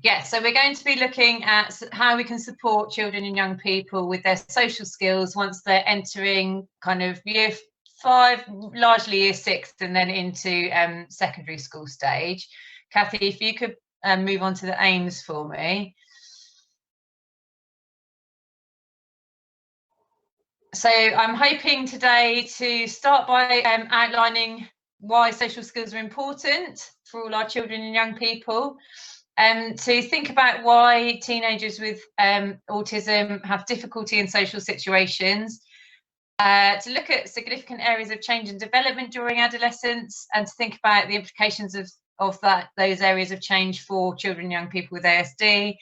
Yeah, so we're going to be looking at how we can support children and young people with their social skills once they're entering kind of year 5, largely year 6, and then into secondary school stage. Kathy, if you could move on to the aims for me. So I'm hoping today to start by outlining why social skills are important for all our children and young people, to think about why teenagers with autism have difficulty in social situations, to look at significant areas of change and development during adolescence, and to think about the implications of those areas of change for children and young people with ASD,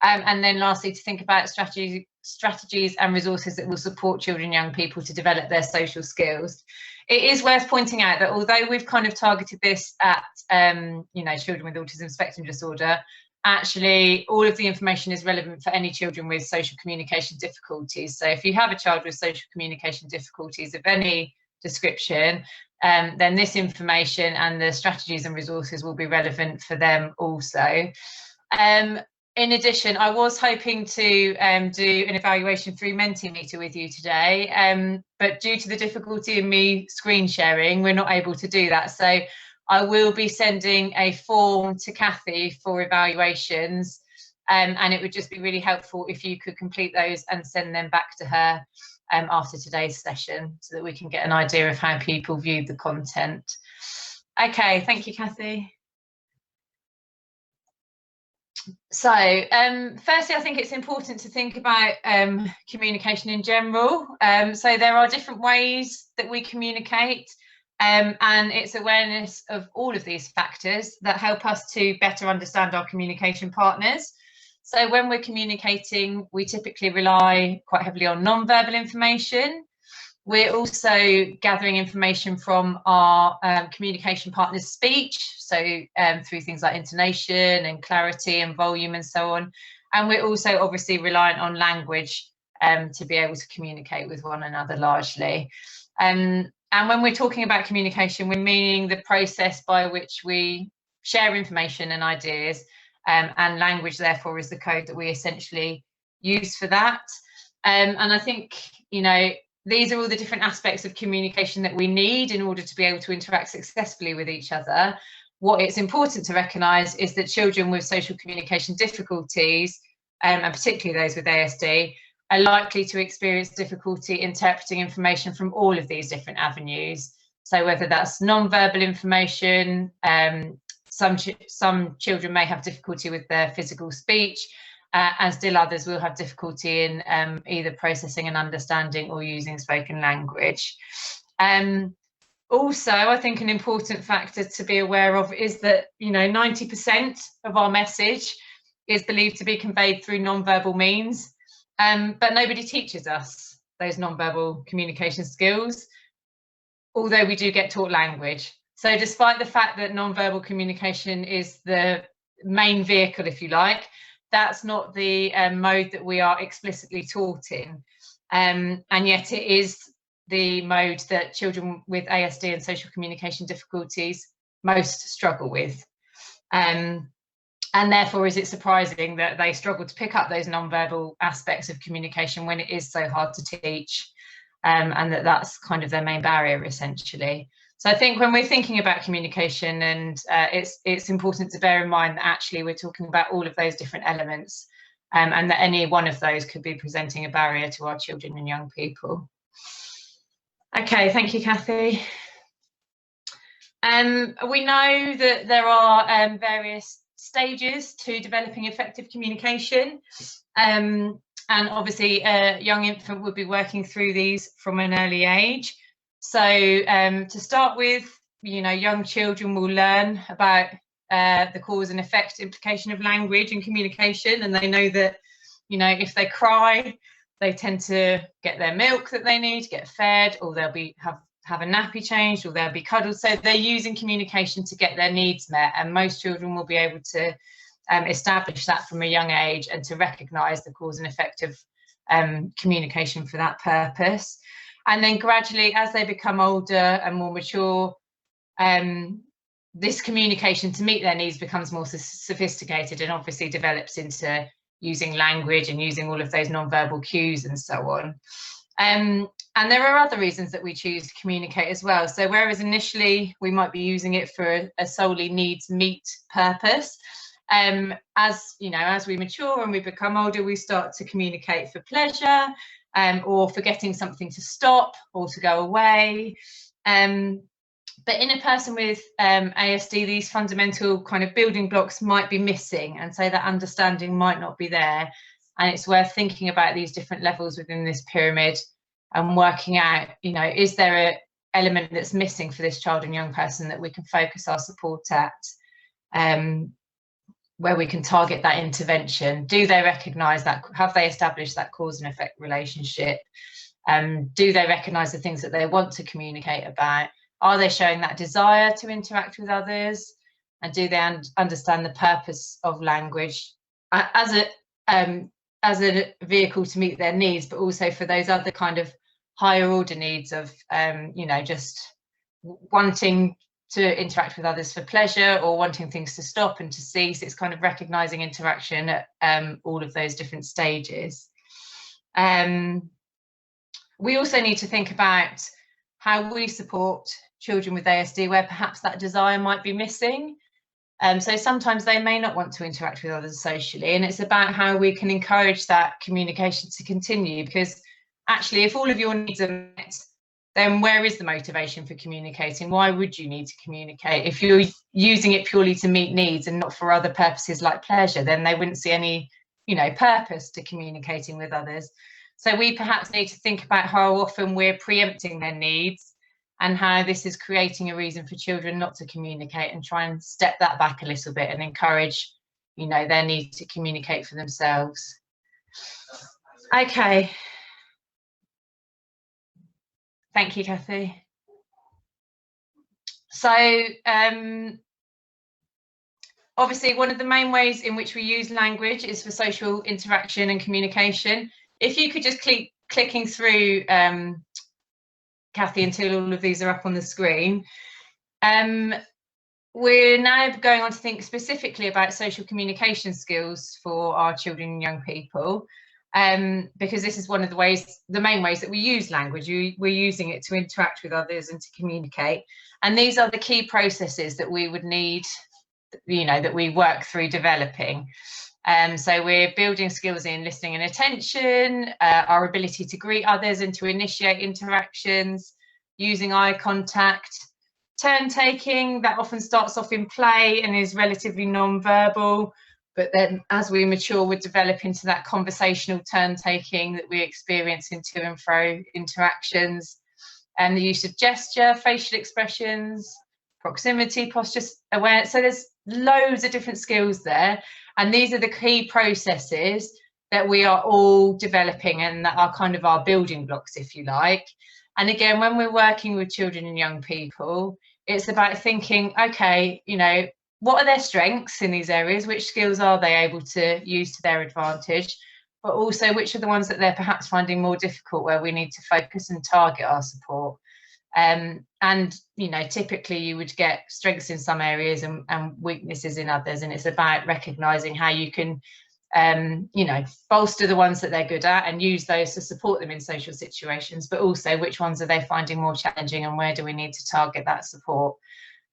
and then lastly to think about strategies and resources that will support children and young people to develop their social skills. It is worth pointing out that although we've kind of targeted this at children with autism spectrum disorder, actually all of the information is relevant for any children with social communication difficulties. So if you have a child with social communication difficulties of any description, then this information and the strategies and resources will be relevant for them also. In addition, I was hoping to do an evaluation through Mentimeter with you today, but due to the difficulty in me screen sharing, we're not able to do that. So I will be sending a form to Kathy for evaluations, and it would just be really helpful if you could complete those and send them back to her after today's session, so that we can get an idea of how people viewed the content. Okay, thank you, Kathy. So firstly, I think it's important to think about communication in general. So there are different ways that we communicate, and it's awareness of all of these factors that help us to better understand our communication partners. So when we're communicating, we typically rely quite heavily on non-verbal information. We're also gathering information from our communication partner's speech, so through things like intonation and clarity and volume and so on. And we're also obviously reliant on language to be able to communicate with one another largely. And when we're talking about communication, we're meaning the process by which we share information and ideas, and language therefore is the code that we essentially use for that. And I think, these are all the different aspects of communication that we need in order to be able to interact successfully with each other. What it's important to recognise is that children with social communication difficulties, and particularly those with ASD, are likely to experience difficulty interpreting information from all of these different avenues. So whether that's non-verbal information, some children may have difficulty with their physical speech, and still others will have difficulty in either processing and understanding or using spoken language. Also, I think an important factor to be aware of is that 90% of our message is believed to be conveyed through non-verbal means, but nobody teaches us those non-verbal communication skills, although we do get taught language. So despite the fact that non-verbal communication is the main vehicle, if you like, that's not the mode that we are explicitly taught in, and yet it is the mode that children with ASD and social communication difficulties most struggle with. And therefore, is it surprising that they struggle to pick up those non-verbal aspects of communication when it is so hard to teach, and that's kind of their main barrier, essentially. So I think when we're thinking about communication, and it's important to bear in mind that actually we're talking about all of those different elements, and that any one of those could be presenting a barrier to our children and young people. Okay, thank you, Kathy. We know that there are various stages to developing effective communication, and obviously a young infant would be working through these from an early age. So to start with, young children will learn about the cause and effect implication of language and communication, and they know that, if they cry, they tend to get their milk that they need, get fed, or they'll have a nappy changed, or they'll be cuddled. So they're using communication to get their needs met, and most children will be able to establish that from a young age and to recognise the cause and effect of communication for that purpose. And then gradually, as they become older and more mature, this communication to meet their needs becomes more sophisticated and obviously develops into using language and using all of those non-verbal cues and so on. And there are other reasons that we choose to communicate as well. So whereas initially we might be using it for a solely needs meet purpose, as you know, as we mature and we become older, we start to communicate for pleasure, or for getting something to stop or to go away. But in a person with ASD, these fundamental kind of building blocks might be missing, and so that understanding might not be there. And it's worth thinking about these different levels within this pyramid and working out, you know, is there an element that's missing for this child and young person that we can focus our support at, where we can target that intervention? Do they recognise that? Have they established that cause and effect relationship? Do they recognise the things that they want to communicate about? Are they showing that desire to interact with others? And do they understand the purpose of language as a vehicle to meet their needs, but also for those other kind of higher order needs of, you know, just wanting to interact with others for pleasure or wanting things to stop and to cease? It's kind of recognising interaction at all of those different stages. We also need to think about how we support children with ASD where perhaps that desire might be missing. So sometimes they may not want to interact with others socially, and it's about how we can encourage that communication to continue, because actually if all of your needs are met, then where is the motivation for communicating? Why would you need to communicate? If you're using it purely to meet needs and not for other purposes like pleasure, then they wouldn't see any, you know, purpose to communicating with others. So we perhaps need to think about how often we're preempting their needs and how this is creating a reason for children not to communicate, and try and step that back a little bit and encourage, you know, their need to communicate for themselves. Okay. Thank you, Kathy. So obviously one of the main ways in which we use language is for social interaction and communication. If you could just keep clicking through, Kathy, until all of these are up on the screen. We're now going on to think specifically about social communication skills for our children and young people, because this is one of the main ways that we use language. We're using it to interact with others and to communicate. And these are the key processes that we would need, you know, that we work through developing. So we're building skills in listening and attention, our ability to greet others and to initiate interactions, using eye contact, turn taking, that often starts off in play and is relatively non-verbal, but then as we mature, we develop into that conversational turn taking that we experience in to and fro interactions, and the use of gesture, facial expressions, proximity, posture awareness. So there's loads of different skills there. And these are the key processes that we are all developing and that are kind of our building blocks, if you like. And again, when we're working with children and young people, it's about thinking, okay, you know, what are their strengths in these areas? Which skills are they able to use to their advantage? But also, which are the ones that they're perhaps finding more difficult, where we need to focus and target our support? And, you know, typically you would get strengths in some areas and weaknesses in others. And it's about recognizing how you can, you know, bolster the ones that they're good at and use those to support them in social situations, but also which ones are they finding more challenging and where do we need to target that support?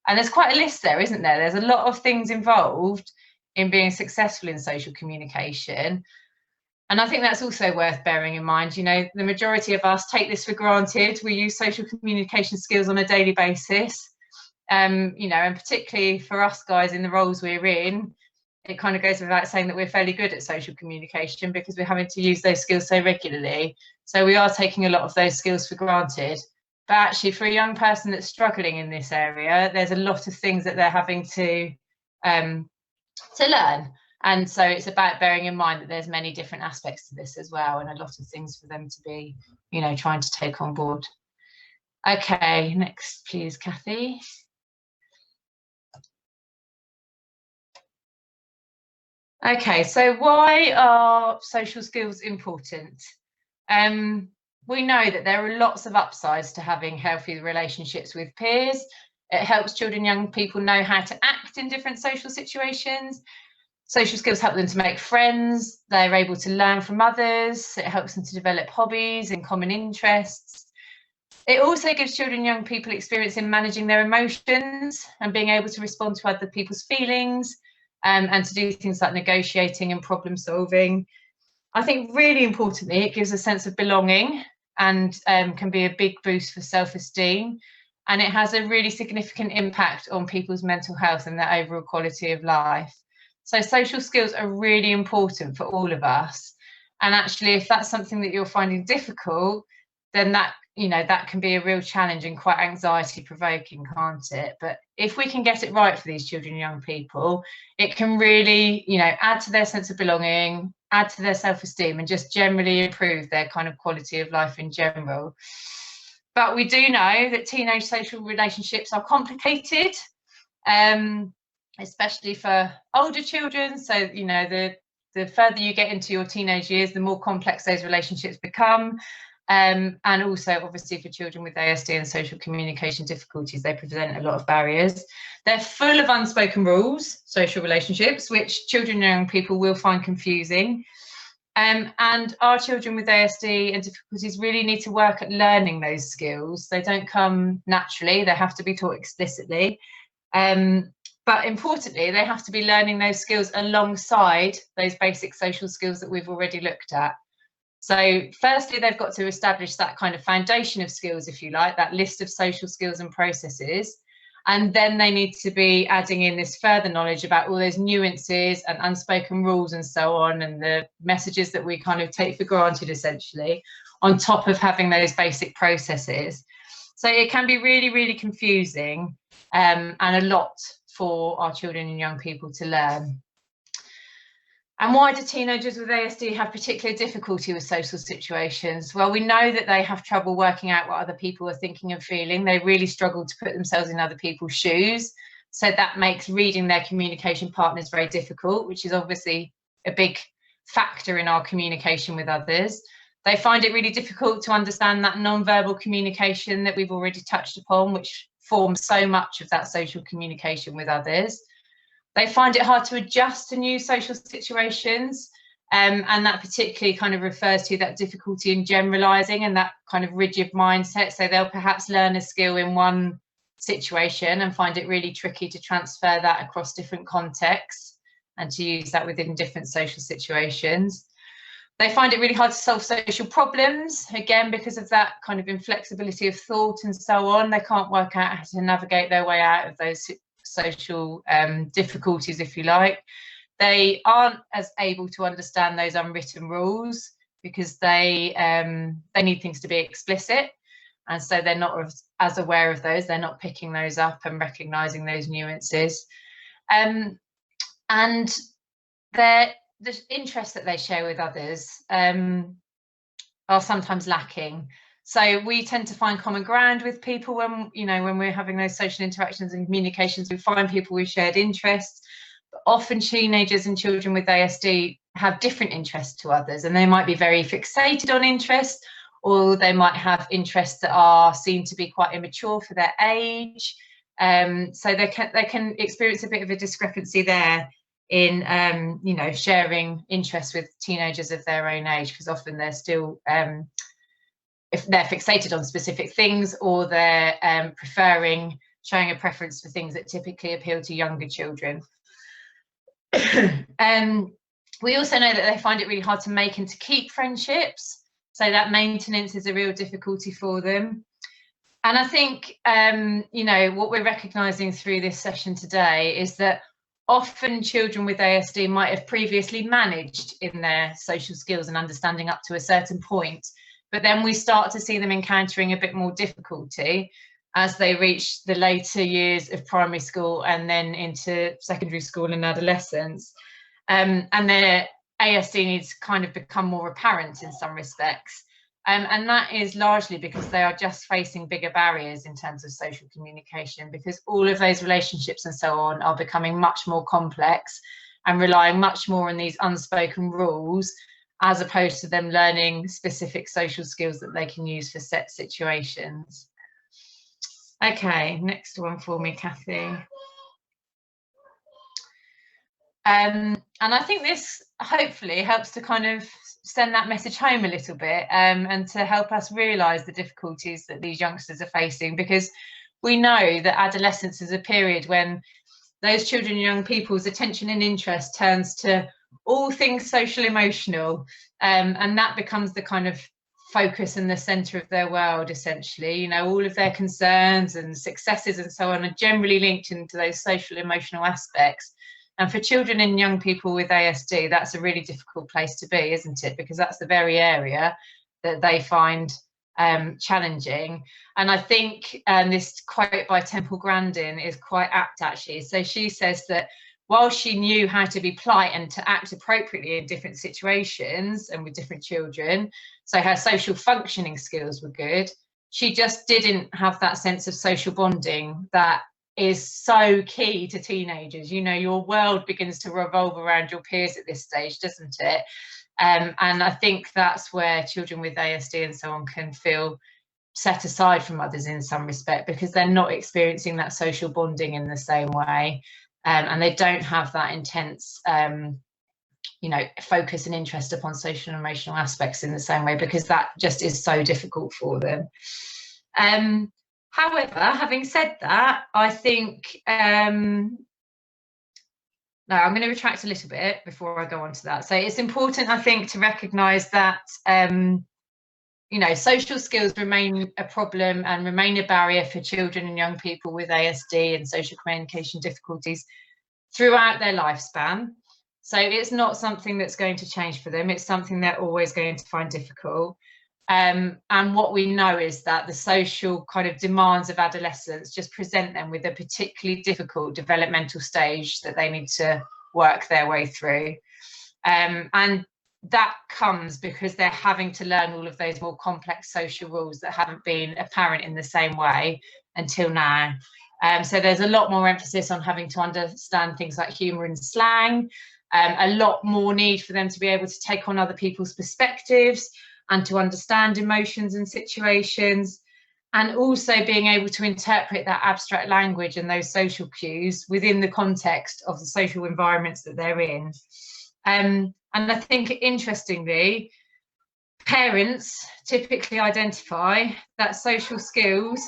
And there's quite a list there, isn't there? There's a lot of things involved in being successful in social communication. And I think that's also worth bearing in mind. You know, the majority of us take this for granted. We use social communication skills on a daily basis. You know, and particularly for us guys in the roles we're in, it kind of goes without saying that we're fairly good at social communication because we're having to use those skills so regularly. So we are taking a lot of those skills for granted. But actually, for a young person that's struggling in this area, there's a lot of things that they're having to learn. And so it's about bearing in mind that there's many different aspects to this as well, and a lot of things for them to be, you know, trying to take on board. Okay, next, please, Kathy. Okay, so why are social skills important? We know that there are lots of upsides to having healthy relationships with peers, It helps children and young people know how to act in different social situations. Social skills help them to make friends. They're able to learn from others. It helps them to develop hobbies and common interests. It also gives children and young people experience in managing their emotions and being able to respond to other people's feelings, and to do things like negotiating and problem solving. I think really importantly, it gives a sense of belonging and can be a big boost for self-esteem. And it has a really significant impact on people's mental health and their overall quality of life. So social skills are really important for all of us. And actually, if that's something that you're finding difficult, then that can be a real challenge and quite anxiety provoking, can't it? But if we can get it right for these children and young people, it can really, add to their sense of belonging, add to their self-esteem, and just generally improve their kind of quality of life in general. But we do know that teenage social relationships are complicated, especially for older children. So, the further you get into your teenage years, the more complex those relationships become. And also, obviously, for children with ASD and social communication difficulties, they present a lot of barriers. They're full of unspoken rules, social relationships, which children and young people will find confusing. And our children with ASD and difficulties really need to work at learning those skills. They don't come naturally, they have to be taught explicitly. But importantly, they have to be learning those skills alongside those basic social skills that we've already looked at. So firstly, they've got to establish that kind of foundation of skills, if you like, that list of social skills and processes. And then they need to be adding in this further knowledge about all those nuances and unspoken rules and so on, and the messages that we kind of take for granted, essentially, on top of having those basic processes. So it can be really, really confusing, and a lot for our children and young people to learn. And why do teenagers with ASD have particular difficulty with social situations? Well, we know that they have trouble working out what other people are thinking and feeling. They really struggle to put themselves in other people's shoes. So that makes reading their communication partners very difficult, which is obviously a big factor in our communication with others. They find it really difficult to understand that non-verbal communication that we've already touched upon, which forms so much of that social communication with others. They find it hard to adjust to new social situations, and that particularly kind of refers to that difficulty in generalising and that kind of rigid mindset. So they'll perhaps learn a skill in one situation and find it really tricky to transfer that across different contexts and to use that within different social situations. They find it really hard to solve social problems, again, because of that kind of inflexibility of thought and so on. They can't work out how to navigate their way out of those social difficulties, if you like. They aren't as able to understand those unwritten rules because they need things to be explicit, and so they're not as aware of those. They're not picking those up and recognizing those nuances, and the interests that they share with others are sometimes lacking. So we tend to find common ground with people when we're having those social interactions and communications. We find people with shared interests. But often teenagers and children with ASD have different interests to others, and they might be very fixated on interests, or they might have interests that are seen to be quite immature for their age. So they can experience a bit of a discrepancy there in sharing interests with teenagers of their own age, because often they're still if they're fixated on specific things, or they're showing a preference for things that typically appeal to younger children. We also know that they find it really hard to make and to keep friendships, so that maintenance is a real difficulty for them. And I think what we're recognising through this session today is that often children with ASD might have previously managed in their social skills and understanding up to a certain point, but then we start to see them encountering a bit more difficulty as they reach the later years of primary school and then into secondary school and adolescence. And their ASD needs kind of become more apparent in some respects. And that is largely because they are just facing bigger barriers in terms of social communication, because all of those relationships and so on are becoming much more complex and relying much more on these unspoken rules, as opposed to them learning specific social skills that they can use for set situations. Okay, next one for me, Kathy. And I think this hopefully helps to kind of send that message home a little bit, and to help us realise the difficulties that these youngsters are facing, because we know that adolescence is a period when those children and young people's attention and interest turns to all things social emotional, and that becomes the kind of focus and the centre of their world, essentially. You know, all of their concerns and successes and so on are generally linked into those social emotional aspects. And for children and young people with ASD, that's a really difficult place to be, isn't it? Because that's the very area that they find challenging. And I think this quote by Temple Grandin is quite apt, actually. So she says that while she knew how to be polite and to act appropriately in different situations and with different children, so her social functioning skills were good, she just didn't have that sense of social bonding that is so key to teenagers. You know, your world begins to revolve around your peers at this stage, doesn't it? And I think that's where children with ASD and so on can feel set aside from others in some respect, because they're not experiencing that social bonding in the same way, and they don't have that intense you know, focus and interest upon social and emotional aspects in the same way, because that just is so difficult for them. However, having said that, I think no, I'm going to retract a little bit before I go on to that. So it's important, I think, to recognise that you know, social skills remain a problem and remain a barrier for children and young people with ASD and social communication difficulties throughout their lifespan. So it's not something that's going to change for them. It's something they're always going to find difficult. And what we know is that the social kind of demands of adolescence just present them with a particularly difficult developmental stage that they need to work their way through. And that comes because they're having to learn all of those more complex social rules that haven't been apparent in the same way until now. So there's a lot more emphasis on having to understand things like humour and slang, a lot more need for them to be able to take on other people's perspectives and to understand emotions and situations, and also being able to interpret that abstract language and those social cues within the context of the social environments that they're in. And I think, interestingly, parents typically identify that social skills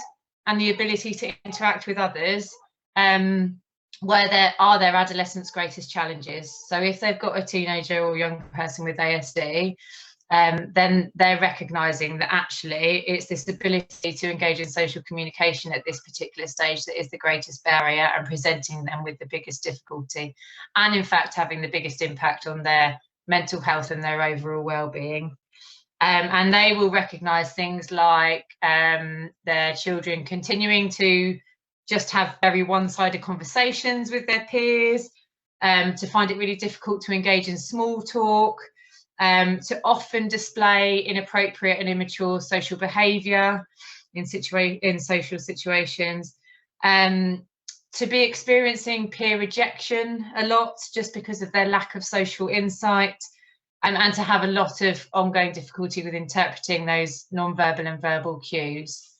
and the ability to interact with others where there are their adolescents' greatest challenges. So if they've got a teenager or young person with ASD, then they're recognising that actually it's this ability to engage in social communication at this particular stage that is the greatest barrier and presenting them with the biggest difficulty, and in fact having the biggest impact on their mental health and their overall well-being. And they will recognise things like their children continuing to just have very one-sided conversations with their peers, to find it really difficult to engage in small talk, to often display inappropriate and immature social behaviour in social situations, to be experiencing peer rejection a lot just because of their lack of social insight, and to have a lot of ongoing difficulty with interpreting those non-verbal and verbal cues.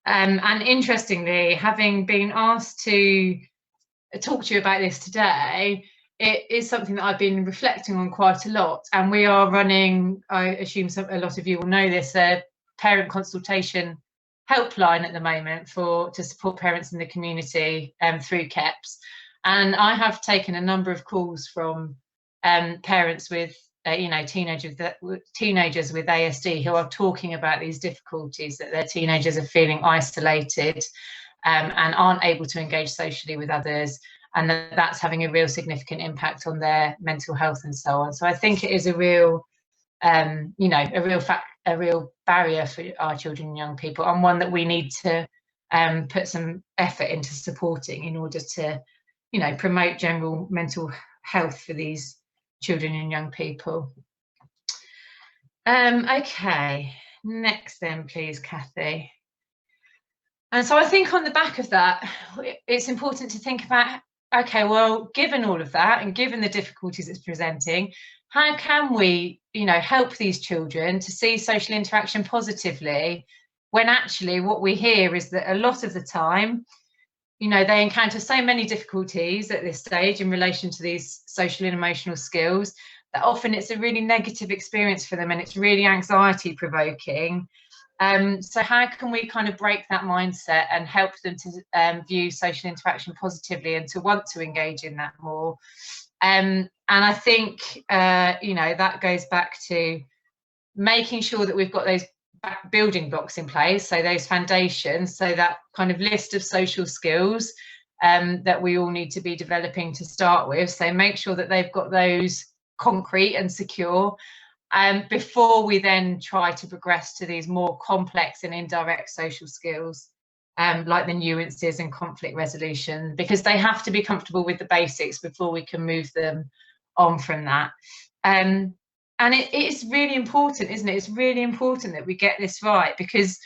And interestingly, having been asked to talk to you about this today, it is something that I've been reflecting on quite a lot, and we are running, I assume a lot of you will know this, a parent consultation helpline at the moment to support parents in the community through KEPS. And I have taken a number of calls from parents with you know, teenagers with ASD who are talking about these difficulties, that their teenagers are feeling isolated and aren't able to engage socially with others, and that's having a real significant impact on their mental health and so on. So I think it is a real, you know, a real barrier for our children and young people, and one that we need to put some effort into supporting in order to, you know, promote general mental health for these children and young people. Okay, next then, please, Kathy. And so I think on the back of that, it's important to think about, okay, well, given all of that and given the difficulties it's presenting, how can we, you know, help these children to see social interaction positively when actually what we hear is that a lot of the time, you know, they encounter so many difficulties at this stage in relation to these social and emotional skills that often it's a really negative experience for them, and it's really anxiety provoking. So how can we kind of break that mindset and help them to view social interaction positively and to want to engage in that more? And I think, you know, that goes back to making sure that we've got those building blocks in place, so those foundations, so that kind of list of social skills that we all need to be developing to start with. So make sure that they've got those concrete and secure before we then try to progress to these more complex and indirect social skills, like the nuances and conflict resolution, because they have to be comfortable with the basics before we can move them on from that. And it's really important, isn't it? It's really important that we get this right, because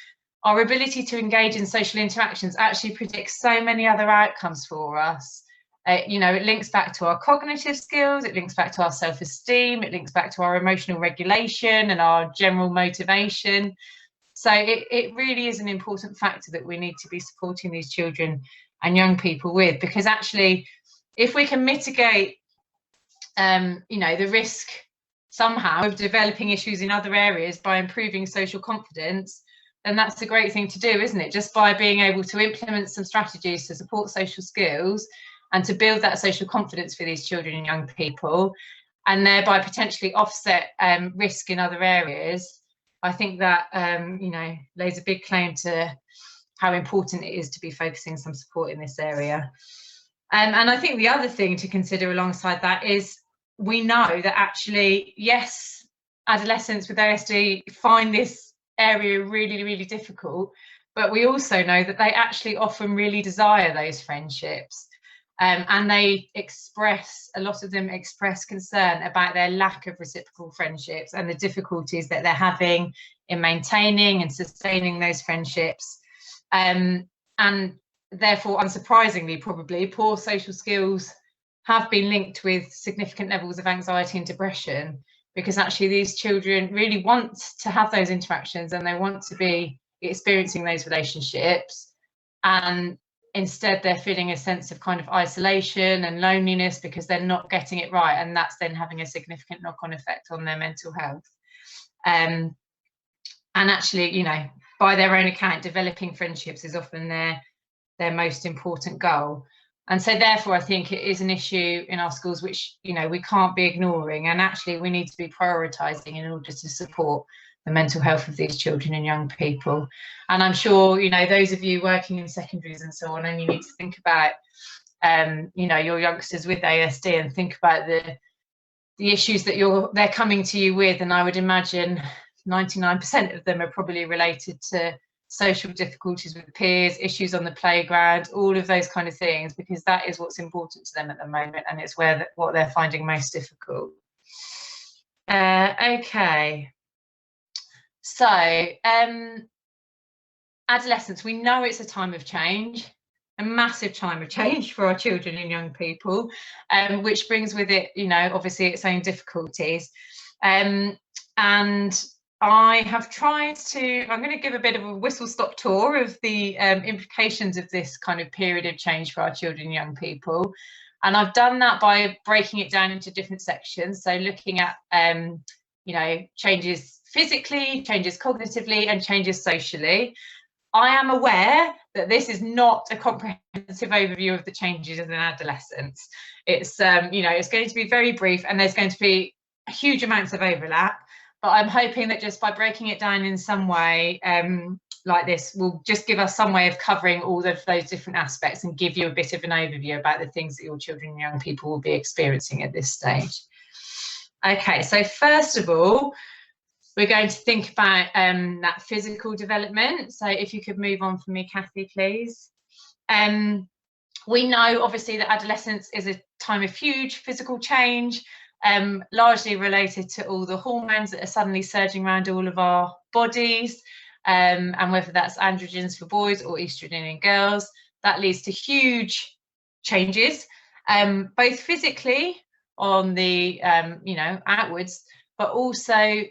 our ability to engage in social interactions actually predicts so many other outcomes for us. You know, it links back to our cognitive skills, it links back to our self-esteem, it links back to our emotional regulation and our general motivation. So it really is an important factor that we need to be supporting these children and young people with, because actually, if we can mitigate, you know, the risk somehow of developing issues in other areas by improving social confidence, then that's a great thing to do, isn't it? Just by being able to implement some strategies to support social skills and to build that social confidence for these children and young people, and thereby potentially offset risk in other areas, I think that, you know, lays a big claim to how important it is to be focusing some support in this area. And I think the other thing to consider alongside that is, we know that actually, yes, adolescents with ASD find this area really, really difficult, but we also know that they actually often really desire those friendships. And they express, a lot of them express concern about their lack of reciprocal friendships and the difficulties that they're having in maintaining and sustaining those friendships. And therefore, unsurprisingly, probably poor social skills have been linked with significant levels of anxiety and depression, because actually these children really want to have those interactions and they want to be experiencing those relationships, and instead they're feeling a sense of kind of isolation and loneliness because they're not getting it right, and that's then having a significant knock-on effect on their mental health. And actually, you know, by their own account, developing friendships is often their most important goal. And so therefore, I think it is an issue in our schools which, you know, we can't be ignoring, and actually we need to be prioritising in order to support the mental health of these children and young people. And I'm sure, you know, those of you working in secondaries and so on, and you need to think about, you know, your youngsters with ASD and think about the issues that they're coming to you with. And I would imagine 99% of them are probably related to social difficulties with peers, issues on the playground, all of those kind of things, because that is what's important to them at the moment, and it's what they're finding most difficult. Okay, so adolescence, we know it's a time of change, a massive time of change for our children and young people, which brings with it, you know, obviously its own difficulties. And I have tried to, I'm going to give a bit of a whistle-stop tour of the implications of this kind of period of change for our children and young people. And I've done that by breaking it down into different sections. So looking at, you know, changes physically, changes cognitively, and changes socially. I am aware that this is not a comprehensive overview of the changes in adolescence. It's, you know, it's going to be very brief, and there's going to be huge amounts of overlap. But I'm hoping that just by breaking it down in some way like this will just give us some way of covering all of those different aspects and give you a bit of an overview about the things that your children and young people will be experiencing at this stage. Okay, so first of all, we're going to think about that physical development. So if you could move on for me, Kathy, please. We know, obviously, that adolescence is a time of huge physical change, largely related to all the hormones that are suddenly surging around all of our bodies, and whether that's androgens for boys or estrogen in girls, that leads to huge changes, both physically on the, you know, outwards, but also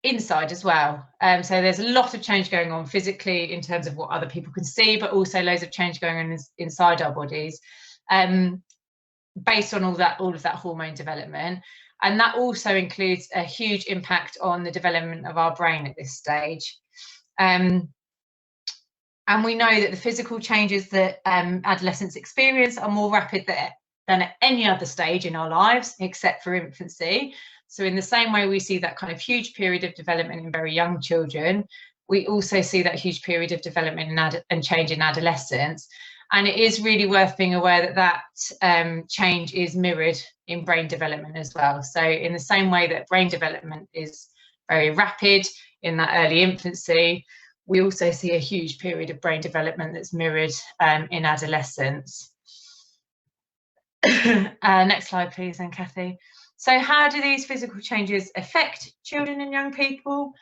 inside as well. So there's a lot of change going on physically in terms of what other people can see, but also loads of change going on inside our bodies, based on all of that hormone development. And that also includes a huge impact on the development of our brain at this stage. And we know that the physical changes that adolescents experience are more rapid than at any other stage in our lives, except for infancy. So in the same way we see that kind of huge period of development in very young children, we also see that huge period of development and change in adolescence. And it is really worth being aware that change is mirrored in brain development as well. So in the same way that brain development is very rapid in that early infancy, we also see a huge period of brain development that's mirrored in adolescence. Next slide, please, then, Kathy. So how do these physical changes affect children and young people?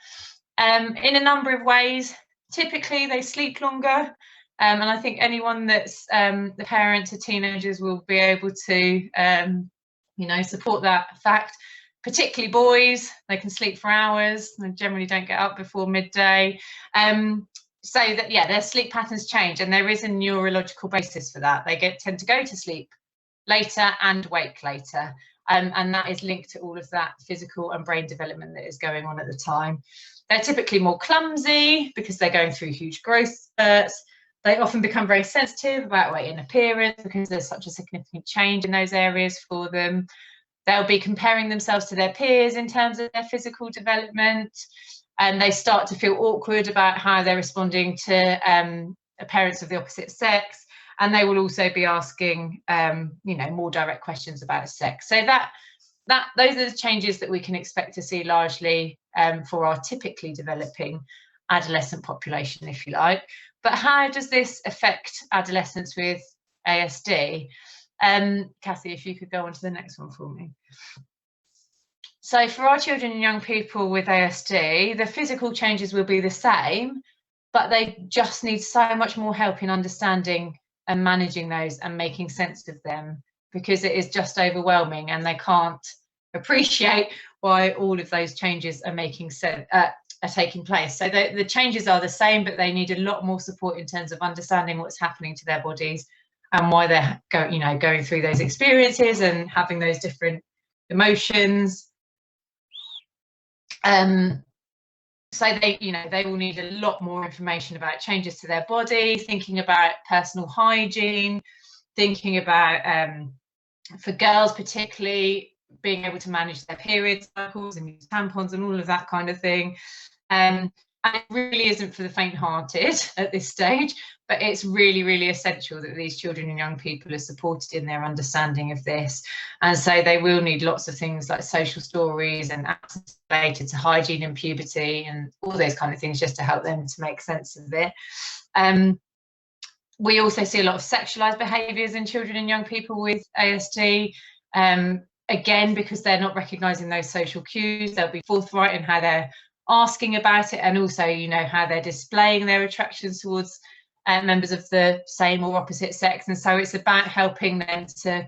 In a number of ways. Typically, they sleep longer. And I think anyone that's the parent to teenagers will be able to, support that fact. Particularly boys, they can sleep for hours. They generally don't get up before midday. So that, yeah, their sleep patterns change, and there is a neurological basis for that. They tend to go to sleep later and wake later. And that is linked to all of that physical and brain development that is going on at the time. They're typically more clumsy because they're going through huge growth spurts. They often become very sensitive about weight and appearance because there's such a significant change in those areas for them. They'll be comparing themselves to their peers in terms of their physical development, and they start to feel awkward about how they're responding to parents of the opposite sex. And they will also be asking, more direct questions about sex. So those are the changes that we can expect to see largely for our typically developing adolescent population, if you like. But how does this affect adolescents with ASD? Kathy, if you could go on to the next one for me. So for our children and young people with ASD, the physical changes will be the same, but they just need so much more help in understanding and managing those and making sense of them, because it is just overwhelming and they can't appreciate why all of those changes are making sense, are taking place. So the changes are the same, but they need a lot more support in terms of understanding what's happening to their bodies and why they're going through those experiences and having those different emotions. So they will need a lot more information about changes to their body, thinking about personal hygiene, thinking about, for girls particularly, being able to manage their period cycles and use tampons and all of that kind of thing. And it really isn't for the faint-hearted at this stage, but it's really, really essential that these children and young people are supported in their understanding of this. And so they will need lots of things like social stories and access related to hygiene and puberty and all those kind of things just to help them to make sense of it. We also see a lot of sexualized behaviours in children and young people with ASD. Again, because they're not recognising those social cues, they'll be forthright in how they're asking about it, and also, how they're displaying their attractions towards members of the same or opposite sex. And so it's about helping them to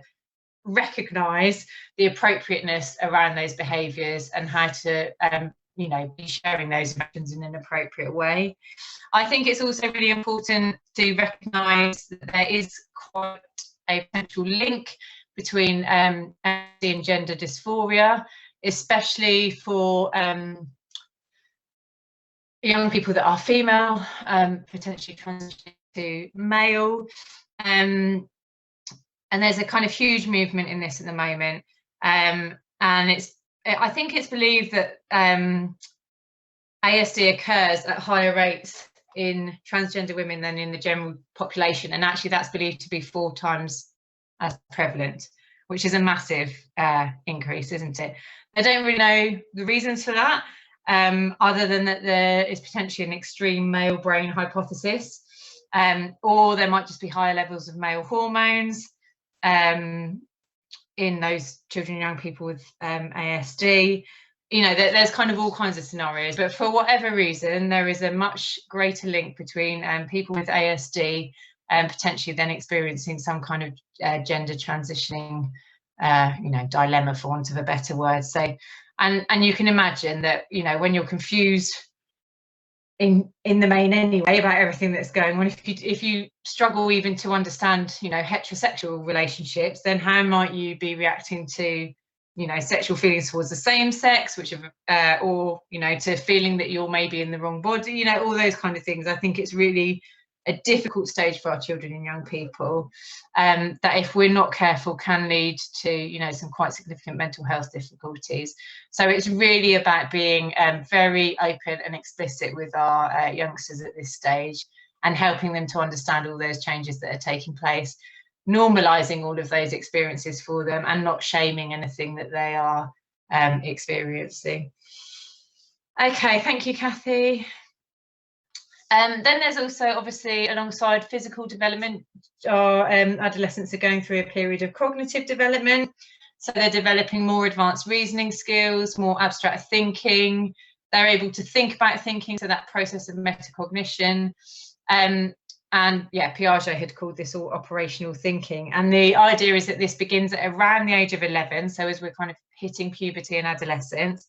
recognise the appropriateness around those behaviours and how to, be sharing those emotions in an appropriate way. I think it's also really important to recognise that there is quite a potential link between ASD and gender dysphoria, especially for young people that are female, potentially transitioning to male. And there's a kind of huge movement in this at the moment. And I think it's believed that ASD occurs at higher rates in transgender women than in the general population. And actually that's believed to be 4 times as prevalent, which is a massive increase, isn't it? I don't really know the reasons for that, other than that there is potentially an extreme male brain hypothesis, or there might just be higher levels of male hormones in those children and young people with ASD. There's kind of all kinds of scenarios, but for whatever reason, there is a much greater link between people with ASD and potentially then experiencing some kind of gender transitioning, dilemma, for want of a better word. So And you can imagine that, you know, when you're confused in the main anyway about everything that's going on, if you struggle even to understand, you know, heterosexual relationships, then how might you be reacting to, you know, sexual feelings towards the same sex, which or, you know, to feeling that you're maybe in the wrong body, you know, all those kind of things. I think it's really a difficult stage for our children and young people, that if we're not careful can lead to, you know, some quite significant mental health difficulties. So it's really about being very open and explicit with our youngsters at this stage, and helping them to understand all those changes that are taking place, normalizing all of those experiences for them, and not shaming anything that they are experiencing. Okay, thank you, Kathy. Then there's also, obviously, alongside physical development, our adolescents are going through a period of cognitive development. So they're developing more advanced reasoning skills, more abstract thinking. They're able to think about thinking, so that process of metacognition. And yeah, Piaget had called this all operational thinking. And the idea is that this begins at around the age of 11, so as we're kind of hitting puberty and adolescence.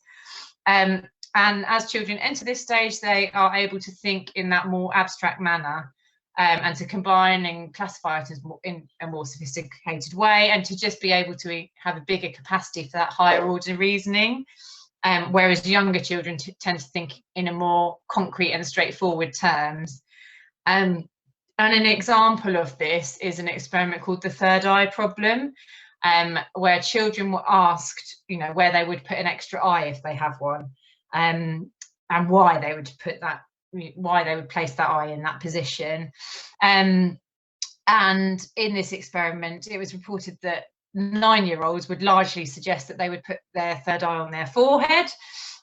And as children enter this stage, they are able to think in that more abstract manner, and to combine and classify items in a more sophisticated way, and to just be able to have a bigger capacity for that higher order reasoning. Whereas younger children tend to think in a more concrete and straightforward terms. And an example of this is an experiment called the third eye problem, where children were asked, you know, where they would put an extra eye if they have one. And why they would place that eye in that position. And in this experiment, it was reported that 9-year-olds would largely suggest that they would put their third eye on their forehead.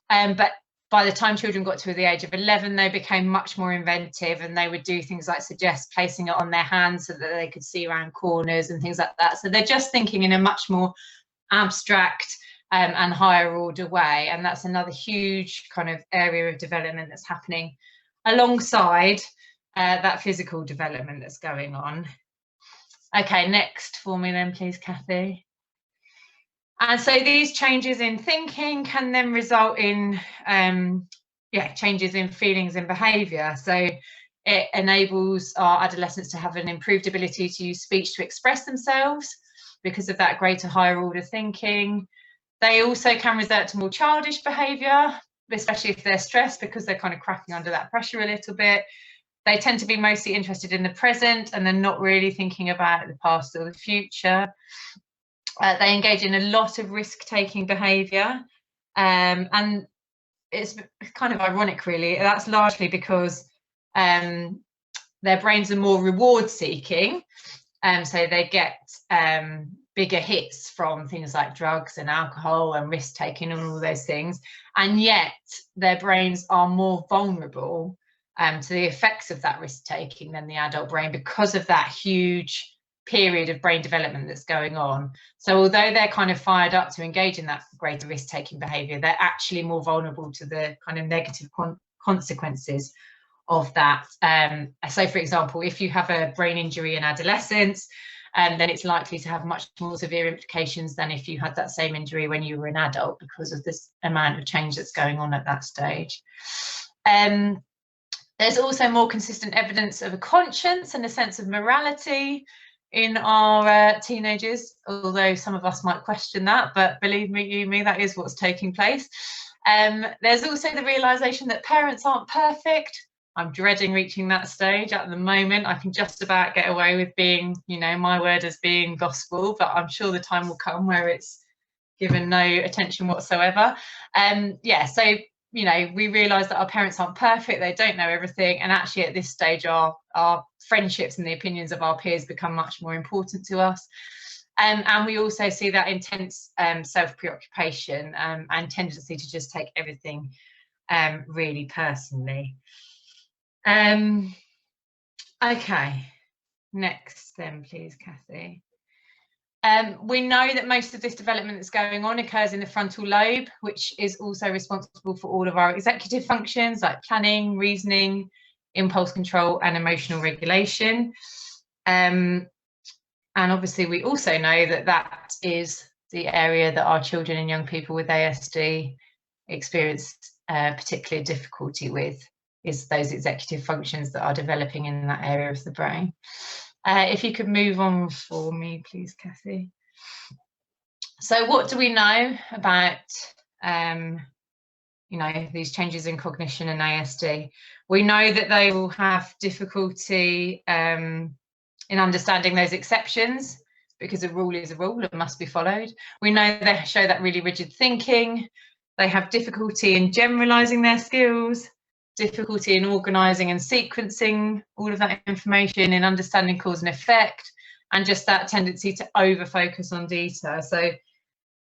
But by the time children got to the age of 11, they became much more inventive, and they would do things like suggest placing it on their hands so that they could see around corners and things like that. So they're just thinking in a much more abstract and higher order way. And that's another huge kind of area of development that's happening alongside that physical development that's going on. Okay, next for me then, please, Kathy. And so these changes in thinking can then result in changes in feelings and behaviour. So it enables our adolescents to have an improved ability to use speech to express themselves because of that greater higher order thinking. They also can result to more childish behaviour, especially if they're stressed, because they're kind of cracking under that pressure a little bit. They tend to be mostly interested in the present, and they're not really thinking about the past or the future. They engage in a lot of risk-taking behaviour, and it's kind of ironic, really. That's largely because their brains are more reward-seeking, so they get bigger hits from things like drugs and alcohol and risk-taking and all those things, and yet their brains are more vulnerable to the effects of that risk-taking than the adult brain, because of that huge period of brain development that's going on. So although they're kind of fired up to engage in that greater risk-taking behaviour, they're actually more vulnerable to the kind of negative consequences of that. So for example, if you have a brain injury in adolescence, then it's likely to have much more severe implications than if you had that same injury when you were an adult, because of this amount of change that's going on at that stage. There's also more consistent evidence of a conscience and a sense of morality in our teenagers, although some of us might question that, but believe me, that is what's taking place. There's also the realization that parents aren't perfect. I'm dreading reaching that stage at the moment. I can just about get away with being, you know, my word as being gospel, but I'm sure the time will come where it's given no attention whatsoever. Yeah, so, you know, we realise that our parents aren't perfect, they don't know everything, and actually at this stage our friendships and the opinions of our peers become much more important to us. And we also see that intense self-preoccupation and tendency to just take everything really personally. Okay, next then, please, Kathy. We know that most of this development that's going on occurs in the frontal lobe, which is also responsible for all of our executive functions like planning, reasoning, impulse control and emotional regulation. And obviously we also know that that is the area that our children and young people with ASD experience particular difficulty with, is those executive functions that are developing in that area of the brain. If you could move on for me, please, Kathy. So what do we know about these changes in cognition and ASD? We know that they will have difficulty in understanding those exceptions, because a rule is a rule and must be followed. We know they show that really rigid thinking. They have difficulty in generalizing their skills, difficulty in organizing and sequencing all of that information, in understanding cause and effect, and just that tendency to over focus on detail. So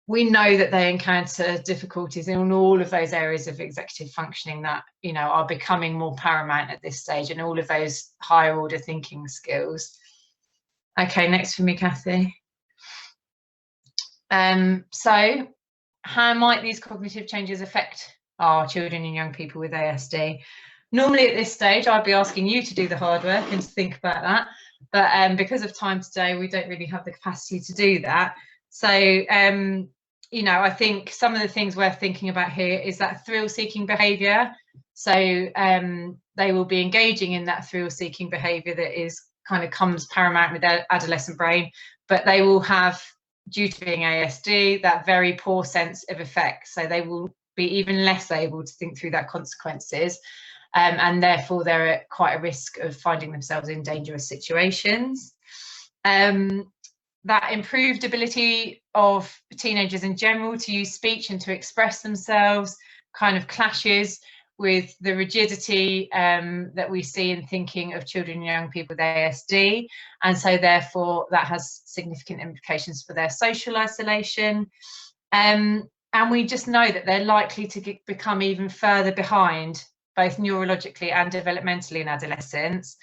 we know that they encounter difficulties in all of those areas of executive functioning that, are becoming more paramount at this stage, and all of those higher order thinking skills. Okay, next for me, Kathy. So how might these cognitive changes affect our children and young people with ASD? Normally at this stage, I'd be asking you to do the hard work and to think about that. But because of time today, we don't really have the capacity to do that. So, I think some of the things worth thinking about here is that thrill-seeking behaviour. So they will be engaging in that thrill-seeking behaviour that comes paramount with their adolescent brain, but they will have, due to being ASD, that very poor sense of effect. So they will be even less able to think through that consequences, and therefore they're at quite a risk of finding themselves in dangerous situations. That improved ability of teenagers in general to use speech and to express themselves kind of clashes with the rigidity that we see in thinking of children and young people with ASD, and so therefore that has significant implications for their social isolation, and we just know that they're likely to become even further behind, both neurologically and developmentally, in adolescence,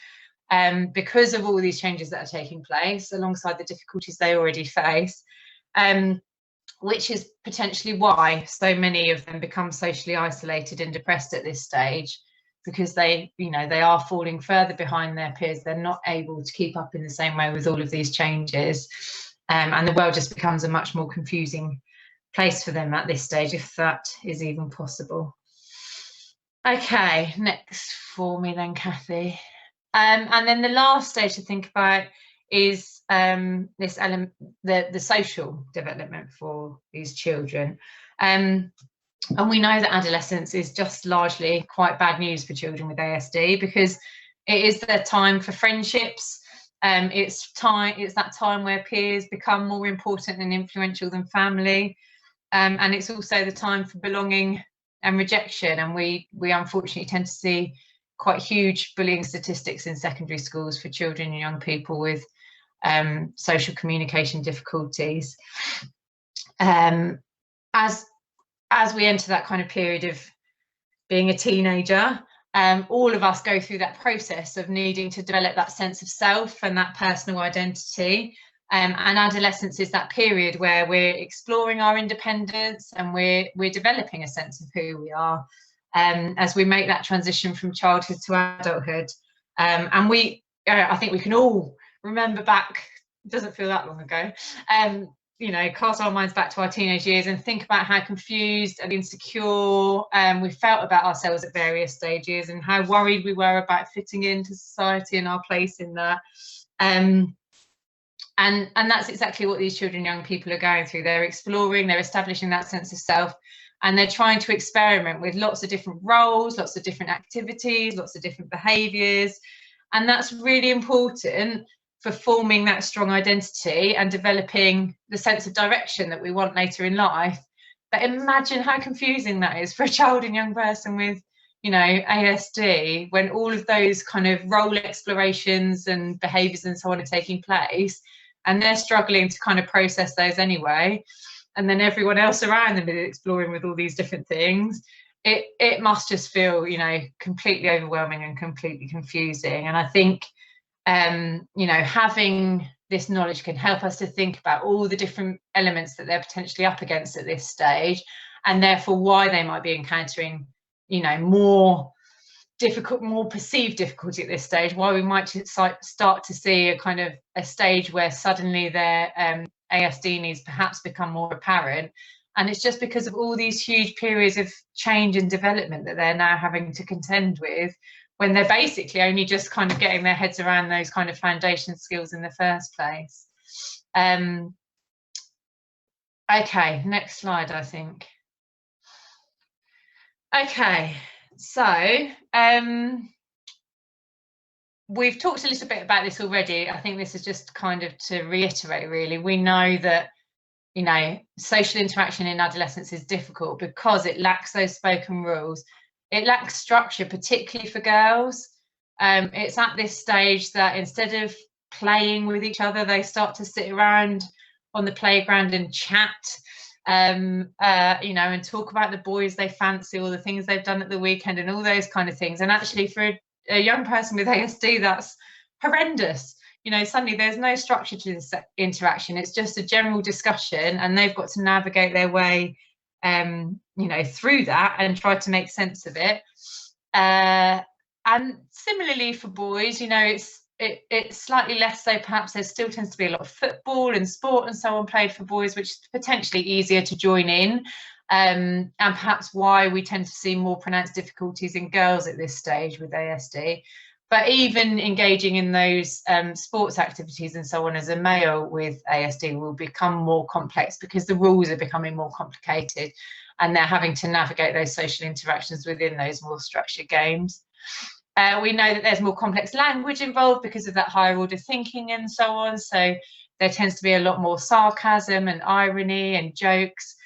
because of all these changes that are taking place alongside the difficulties they already face, which is potentially why so many of them become socially isolated and depressed at this stage, because they are falling further behind their peers. They're not able to keep up in the same way with all of these changes, and the world just becomes a much more confusing place for them at this stage, if that is even possible. Okay, next for me then, Kathy. And then the last stage to think about is this element, the social development for these children. And we know that adolescence is just largely quite bad news for children with ASD, because it is their time for friendships. It's that time where peers become more important and influential than family. And it's also the time for belonging and rejection. And we unfortunately tend to see quite huge bullying statistics in secondary schools for children and young people with social communication difficulties. As we enter that kind of period of being a teenager, all of us go through that process of needing to develop that sense of self and that personal identity. And adolescence is that period where we're exploring our independence and we're developing a sense of who we are, as we make that transition from childhood to adulthood. And I think we can all remember back, it doesn't feel that long ago, cast our minds back to our teenage years and think about how confused and insecure we felt about ourselves at various stages, and how worried we were about fitting into society and our place in that. And that's exactly what these children and young people are going through. They're exploring, they're establishing that sense of self, and they're trying to experiment with lots of different roles, lots of different activities, lots of different behaviours. And that's really important for forming that strong identity and developing the sense of direction that we want later in life. But imagine how confusing that is for a child and young person with, ASD, when all of those kind of role explorations and behaviours and so on are taking place, and they're struggling to kind of process those anyway. And then everyone else around them is exploring with all these different things. It must just feel, completely overwhelming and completely confusing. And I think, having this knowledge can help us to think about all the different elements that they're potentially up against at this stage, and therefore why they might be encountering, more perceived difficulty at this stage, why we might start to see a kind of a stage where suddenly their ASD needs perhaps become more apparent. And it's just because of all these huge periods of change and development that they're now having to contend with, when they're basically only just kind of getting their heads around those kind of foundation skills in the first place. Okay, next slide, I think. Okay, so we've talked a little bit about this already. I think this is just kind of to reiterate, really. We know that, you know, social interaction in adolescence is difficult because it lacks those spoken rules. It lacks structure, particularly for girls. It's at this stage that instead of playing with each other, they start to sit around on the playground and chat, you know, and talk about the boys they fancy or the things they've done at the weekend and all those kind of things. And actually, for a young person with ASD, that's horrendous. You know, suddenly there's no structure to this interaction. It's just a general discussion, and they've got to navigate their way, you know, through that and try to make sense of it. And similarly for boys, you know, it's slightly less so. Perhaps there still tends to be a lot of football and sport and so on played for boys, which is potentially easier to join in, and perhaps why we tend to see more pronounced difficulties in girls at this stage with ASD. But even engaging in those sports activities and so on as a male with ASD will become more complex because the rules are becoming more complicated and they're having to navigate those social interactions within those more structured games. We know that there's more complex language involved because of that higher order thinking and so on. So there tends to be a lot more sarcasm and irony and jokes.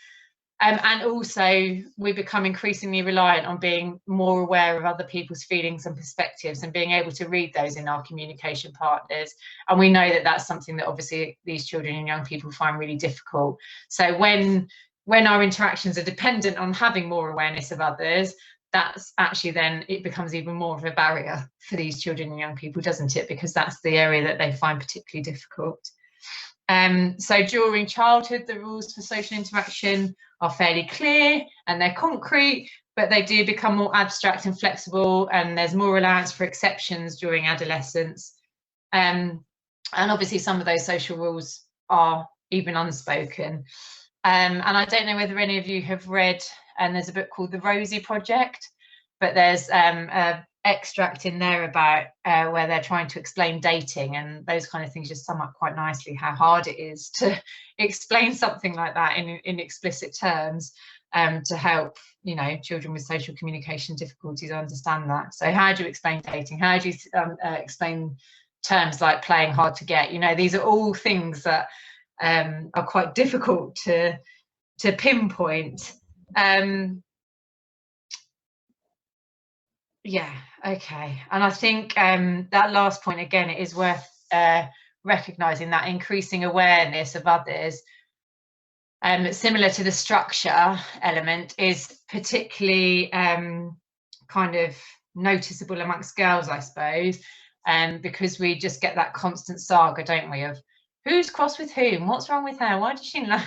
And also we become increasingly reliant on being more aware of other people's feelings and perspectives and being able to read those in our communication partners. And we know that that's something that obviously these children and young people find really difficult. So when our interactions are dependent on having more awareness of others, that's actually then it becomes even more of a barrier for these children and young people, doesn't it? Because that's the area that they find particularly difficult. So during childhood, the rules for social interaction are fairly clear and they're concrete, but they do become more abstract and flexible, and there's more allowance for exceptions during adolescence. And obviously some of those social rules are even unspoken. And I don't know whether any of you have read, and there's a book called The Rosie Project, but there's a extract in there about where they're trying to explain dating, and those kind of things just sum up quite nicely how hard it is to explain something like that in explicit terms, to help, you know, children with social communication difficulties understand that. So how do you explain dating? How do you explain terms like playing hard to get? You know, these are all things that are quite difficult to pinpoint. Yeah, okay. And I think that last point, again, it is worth recognising that increasing awareness of others, similar to the structure element, is particularly kind of noticeable amongst girls, I suppose, because we just get that constant saga, don't we, of who's cross with whom, what's wrong with her, why does she know,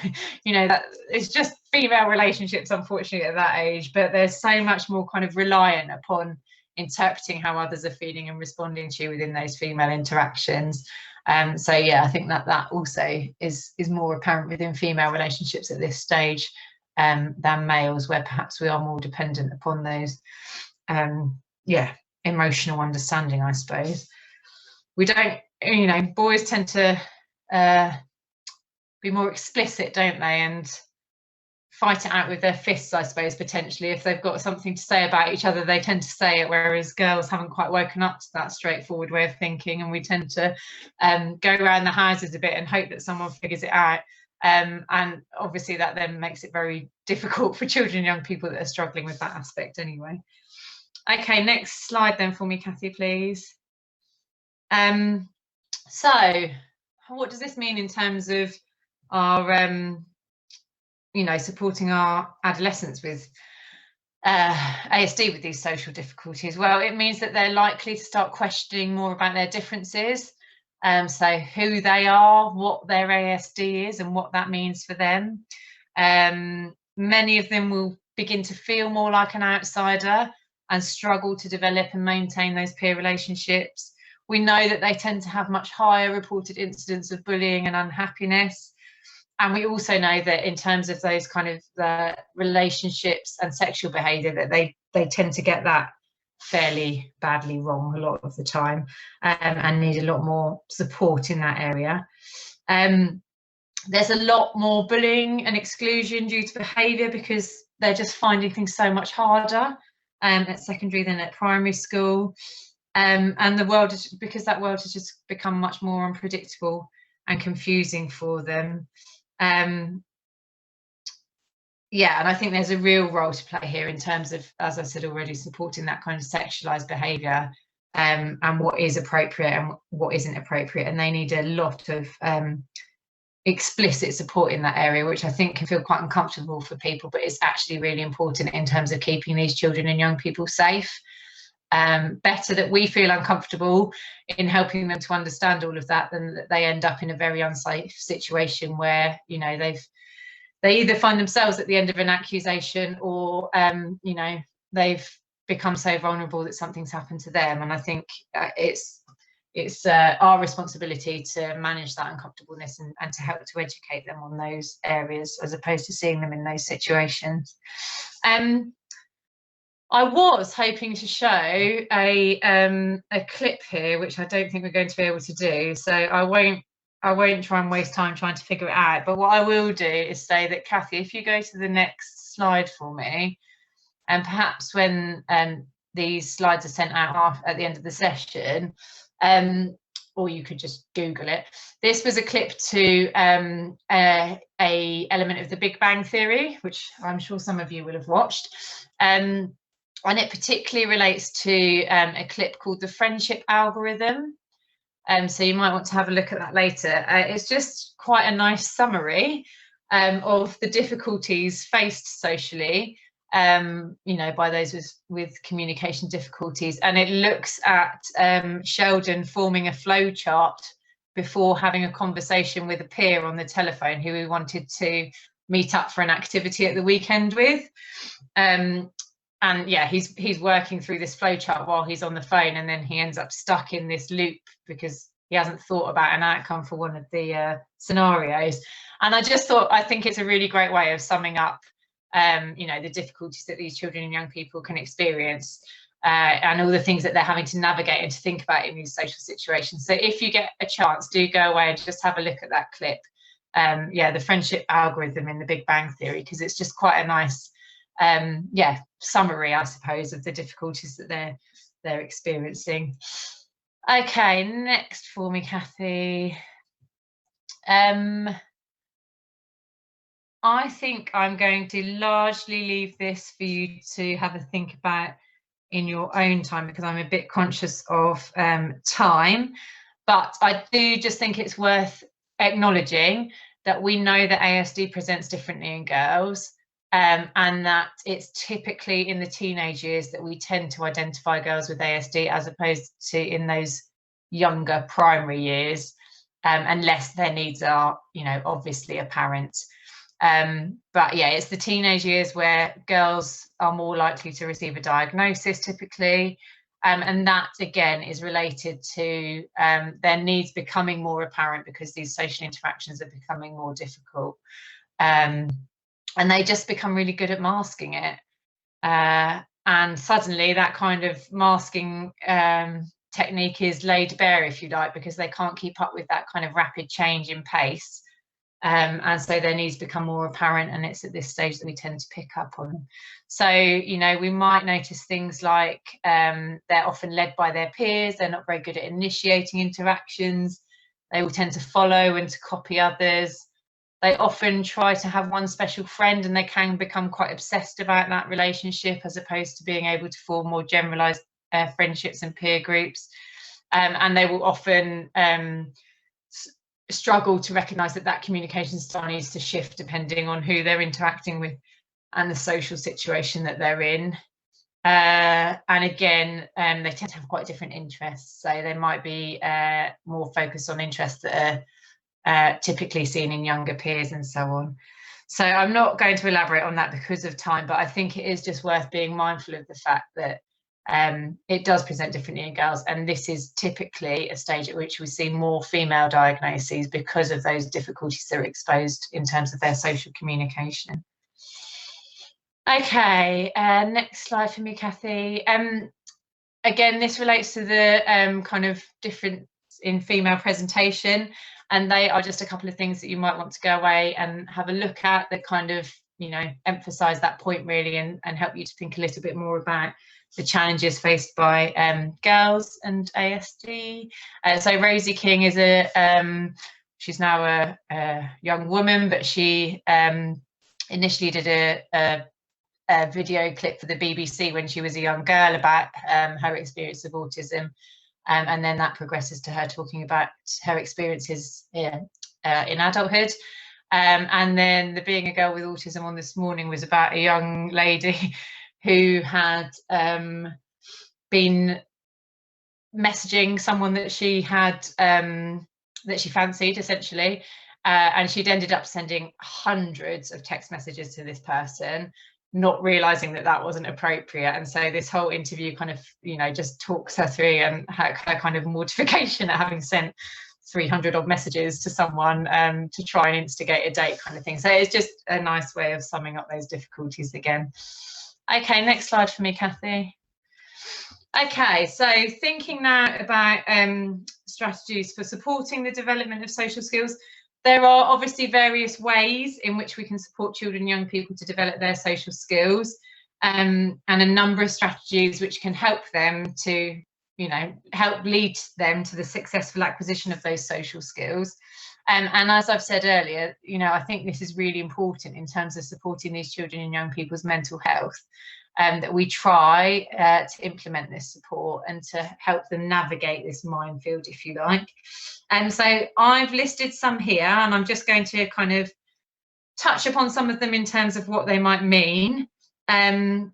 you know, that it's just female relationships, unfortunately, at that age. But there's so much more kind of reliant upon interpreting how others are feeling and responding to you within those female interactions. So yeah, I think that also is more apparent within female relationships at this stage than males, where perhaps we are more dependent upon those yeah, emotional understanding, I suppose. We don't, you know, boys tend to be more explicit, don't they, and fight it out with their fists, I suppose, potentially. If they've got something to say about each other, they tend to say it, whereas girls haven't quite woken up to that straightforward way of thinking, and we tend to go around the houses a bit and hope that someone figures it out. And obviously that then makes it very difficult for children and young people that are struggling with that aspect anyway. Okay, next slide then for me, Kathy, please. So what does this mean in terms of our you know, supporting our adolescents with ASD with these social difficulties? Well, it means that they're likely to start questioning more about their differences, so who they are, what their ASD is and what that means for them. Many of them will begin to feel more like an outsider and struggle to develop and maintain those peer relationships. We know that they tend to have much higher reported incidence of bullying and unhappiness. And we also know that in terms of those kind of relationships and sexual behaviour, that they tend to get that fairly badly wrong a lot of the time, and need a lot more support in that area. There's a lot more bullying and exclusion due to behaviour because they're just finding things so much harder at secondary than at primary school. And the world, because that world has just become much more unpredictable and confusing for them. Yeah, and I think there's a real role to play here in terms of, as I said already, supporting that kind of sexualized behaviour, and what is appropriate and what isn't appropriate. And they need a lot of explicit support in that area, which I think can feel quite uncomfortable for people, but it's actually really important in terms of keeping these children and young people safe. Better that we feel uncomfortable in helping them to understand all of that than that they end up in a very unsafe situation where, you know, they either find themselves at the end of an accusation, or you know, they've become so vulnerable that something's happened to them. And I think it's our responsibility to manage that uncomfortableness and to help to educate them on those areas, as opposed to seeing them in those situations. I was hoping to show a clip here, which I don't think we're going to be able to do, so I won't try and waste time trying to figure it out. But what I will do is say that, Kathy, if you go to the next slide for me, and perhaps when these slides are sent out at the end of the session, or you could just Google it. This was a clip to a element of the Big Bang Theory, which I'm sure some of you will have watched. And it particularly relates to a clip called the Friendship Algorithm. So you might want to have a look at that later. It's just quite a nice summary of the difficulties faced socially, you know, by those with communication difficulties. And it looks at Sheldon forming a flow chart before having a conversation with a peer on the telephone who he wanted to meet up for an activity at the weekend with. And yeah, he's working through this flowchart while he's on the phone, and then he ends up stuck in this loop because he hasn't thought about an outcome for one of the scenarios. And I think it's a really great way of summing up, you know, the difficulties that these children and young people can experience, and all the things that they're having to navigate and to think about in these social situations. So if you get a chance, do go away and just have a look at that clip. Yeah, the Friendship Algorithm in the Big Bang Theory, because it's just quite a nice yeah, summary, I suppose, of the difficulties that they're experiencing. Okay, next for me, Kathy. I think I'm going to largely leave this for you to have a think about in your own time, because I'm a bit conscious of time. But I do just think it's worth acknowledging that we know that ASD presents differently in girls. And that it's typically in the teenage years that we tend to identify girls with ASD, as opposed to in those younger primary years, unless their needs are, you know, obviously apparent. But yeah, it's the teenage years where girls are more likely to receive a diagnosis typically, and that again is related to their needs becoming more apparent because these social interactions are becoming more difficult. And they just become really good at masking it. And suddenly that kind of masking technique is laid bare, if you like, because they can't keep up with that kind of rapid change in pace. And so their needs become more apparent, and it's at this stage that we tend to pick up on them. So, you know, we might notice things like they're often led by their peers, they're not very good at initiating interactions, they will tend to follow and to copy others. They often try to have one special friend, and they can become quite obsessed about that relationship, as opposed to being able to form more generalized friendships and peer groups. And they will often struggle to recognize that communication style needs to shift depending on who they're interacting with and the social situation that they're in. And again, they tend to have quite different interests. So they might be more focused on interests that are typically seen in younger peers and so on. So I'm not going to elaborate on that because of time, but I think it is just worth being mindful of the fact that it does present differently in girls, and this is typically a stage at which we see more female diagnoses because of those difficulties that are exposed in terms of their social communication. Okay, next slide for me, Kathy. Again, this relates to the kind of difference in female presentation, and they are just a couple of things that you might want to go away and have a look at that kind of, you know, emphasize that point really, and help you to think a little bit more about the challenges faced by girls and ASD. So Rosie King is she's now a young woman, but she initially did a video clip for the BBC when she was a young girl about her experience of autism, and then that progresses to her talking about her experiences in adulthood. And then the Being a Girl with Autism on this morning was about a young lady who had been messaging someone that she had that she fancied, essentially, and she'd ended up sending hundreds of text messages to this person, not realizing that that wasn't appropriate. And so this whole interview kind of, you know, just talks her through and her kind of mortification at having sent 300 odd messages to someone to try and instigate a date, kind of thing. So it's just a nice way of summing up those difficulties again. Okay, next slide for me, Kathy. Okay, so thinking now about strategies for supporting the development of social skills. There are obviously various ways in which we can support children and young people to develop their social skills, and a number of strategies which can help them to, you know, help lead them to the successful acquisition of those social skills. And as I've said earlier, you know, I think this is really important in terms of supporting these children and young people's mental health, that we try to implement this support and to help them navigate this minefield, if you like. And so I've listed some here, and I'm just going to kind of touch upon some of them in terms of what they might mean. And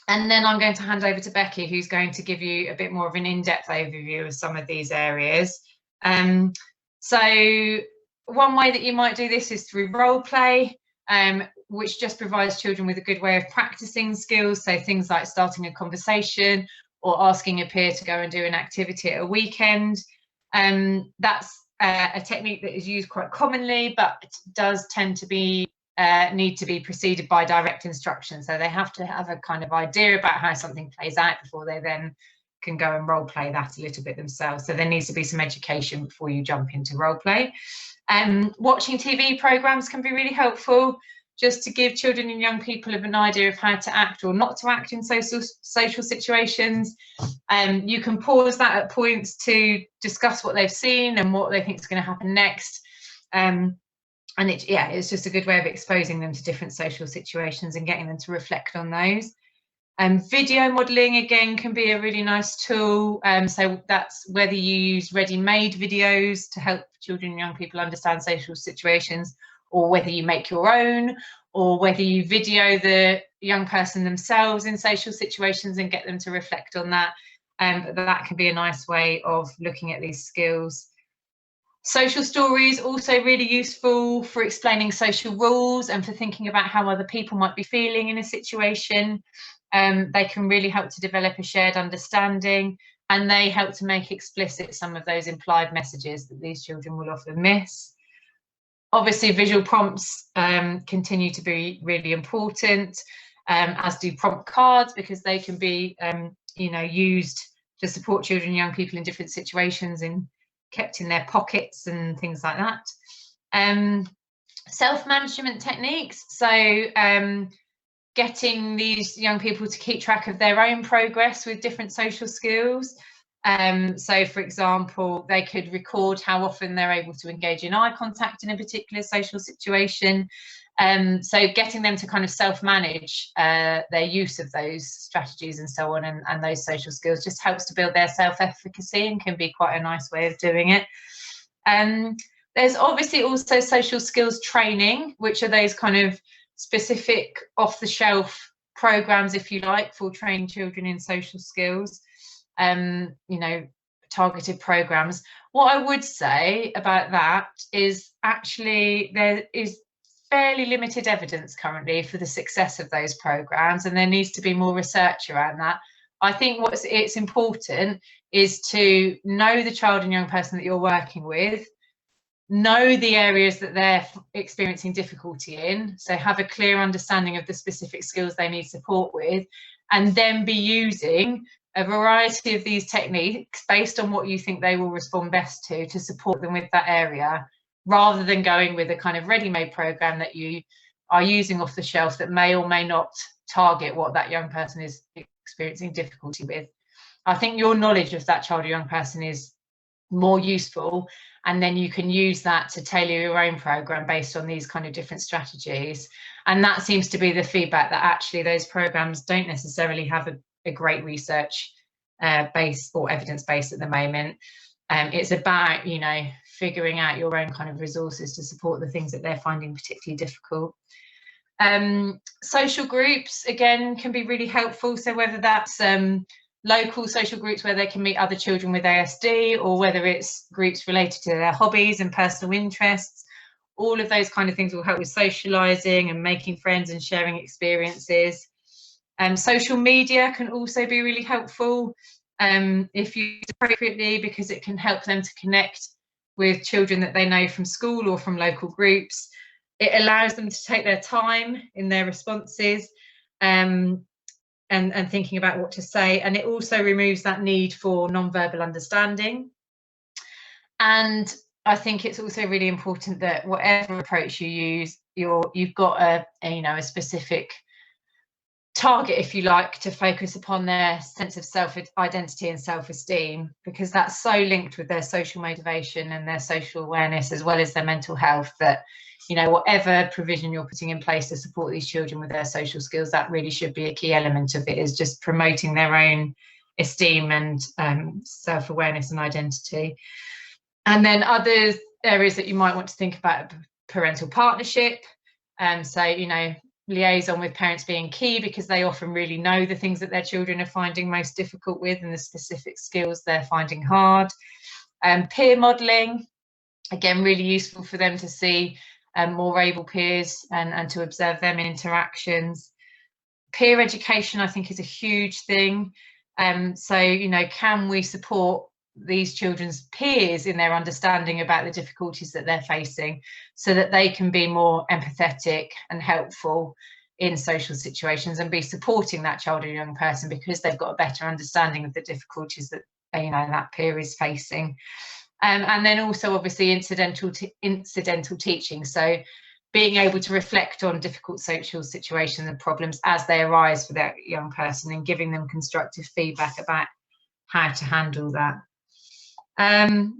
then I'm going to hand over to Becky, who's going to give you a bit more of an in-depth overview of some of these areas. So one way that you might do this is through role play, which just provides children with a good way of practicing skills. So things like starting a conversation or asking a peer to go and do an activity at a weekend. That's a technique that is used quite commonly, but does tend to be need to be preceded by direct instruction. So they have to have a kind of idea about how something plays out before they then can go and role play that a little bit themselves. So there needs to be some education before you jump into role play. Watching TV programs can be really helpful, just to give children and young people an idea of how to act or not to act in social situations. You can pause that at points to discuss what they've seen and what they think is going to happen next. And it's just a good way of exposing them to different social situations and getting them to reflect on those. Video modelling, again, can be a really nice tool. So that's whether you use ready-made videos to help children and young people understand social situations, or whether you make your own, or whether you video the young person themselves in social situations and get them to reflect on that. But that can be a nice way of looking at these skills. Social stories, also really useful for explaining social rules and for thinking about how other people might be feeling in a situation. They can really help to develop a shared understanding, and they help to make explicit some of those implied messages that these children will often miss. Obviously, visual prompts continue to be really important, as do prompt cards, because they can be used to support children and young people in different situations and kept in their pockets and things like that. Self-management techniques, so getting these young people to keep track of their own progress with different social skills. So, for example, they could record how often they're able to engage in eye contact in a particular social situation. So getting them to kind of self-manage their use of those strategies and so on, and those social skills, just helps to build their self-efficacy and can be quite a nice way of doing it. There's obviously also social skills training, which are those kind of specific off-the-shelf programs, if you like, for training children in social skills. Targeted programs. What I would say about that is actually there is fairly limited evidence currently for the success of those programs, and there needs to be more research around that. I think it's important is to know the child and young person that you're working with, know the areas that they're experiencing difficulty in, so have a clear understanding of the specific skills they need support with, and then be using a variety of these techniques based on what you think they will respond best to support them with that area, rather than going with a kind of ready-made program that you are using off the shelf that may or may not target what that young person is experiencing difficulty with. I think your knowledge of that child or young person is more useful, and then you can use that to tailor your own program based on these kind of different strategies. And that seems to be the feedback, that actually those programs don't necessarily have a great research base or evidence base at the moment. It's about, you know, figuring out your own kind of resources to support the things that they're finding particularly difficult. Social groups, again, can be really helpful. So whether that's local social groups where they can meet other children with ASD, or whether it's groups related to their hobbies and personal interests, all of those kind of things will help with socialising and making friends and sharing experiences. Social media can also be really helpful if used appropriately, because it can help them to connect with children that they know from school or from local groups. It allows them to take their time in their responses and thinking about what to say, and it also removes that need for non-verbal understanding. And I think it's also really important that whatever approach you use, you've got a specific target, if you like, to focus upon their sense of self-identity and self-esteem, because that's so linked with their social motivation and their social awareness, as well as their mental health, that, you know, whatever provision you're putting in place to support these children with their social skills, that really should be a key element of it, is just promoting their own esteem and self-awareness and identity. And then other areas that you might want to think about: parental partnership. So, you know, liaison with parents being key, because they often really know the things that their children are finding most difficult with and the specific skills they're finding hard. Peer modelling, again, really useful for them to see more able peers and to observe them in interactions. Peer education, I think, is a huge thing. So, you know, can we support these children's peers in their understanding about the difficulties that they're facing, so that they can be more empathetic and helpful in social situations and be supporting that child or young person, because they've got a better understanding of the difficulties that, you know, that peer is facing. And then also, obviously, incidental teaching, so being able to reflect on difficult social situations and problems as they arise for that young person, and giving them constructive feedback about how to handle that. And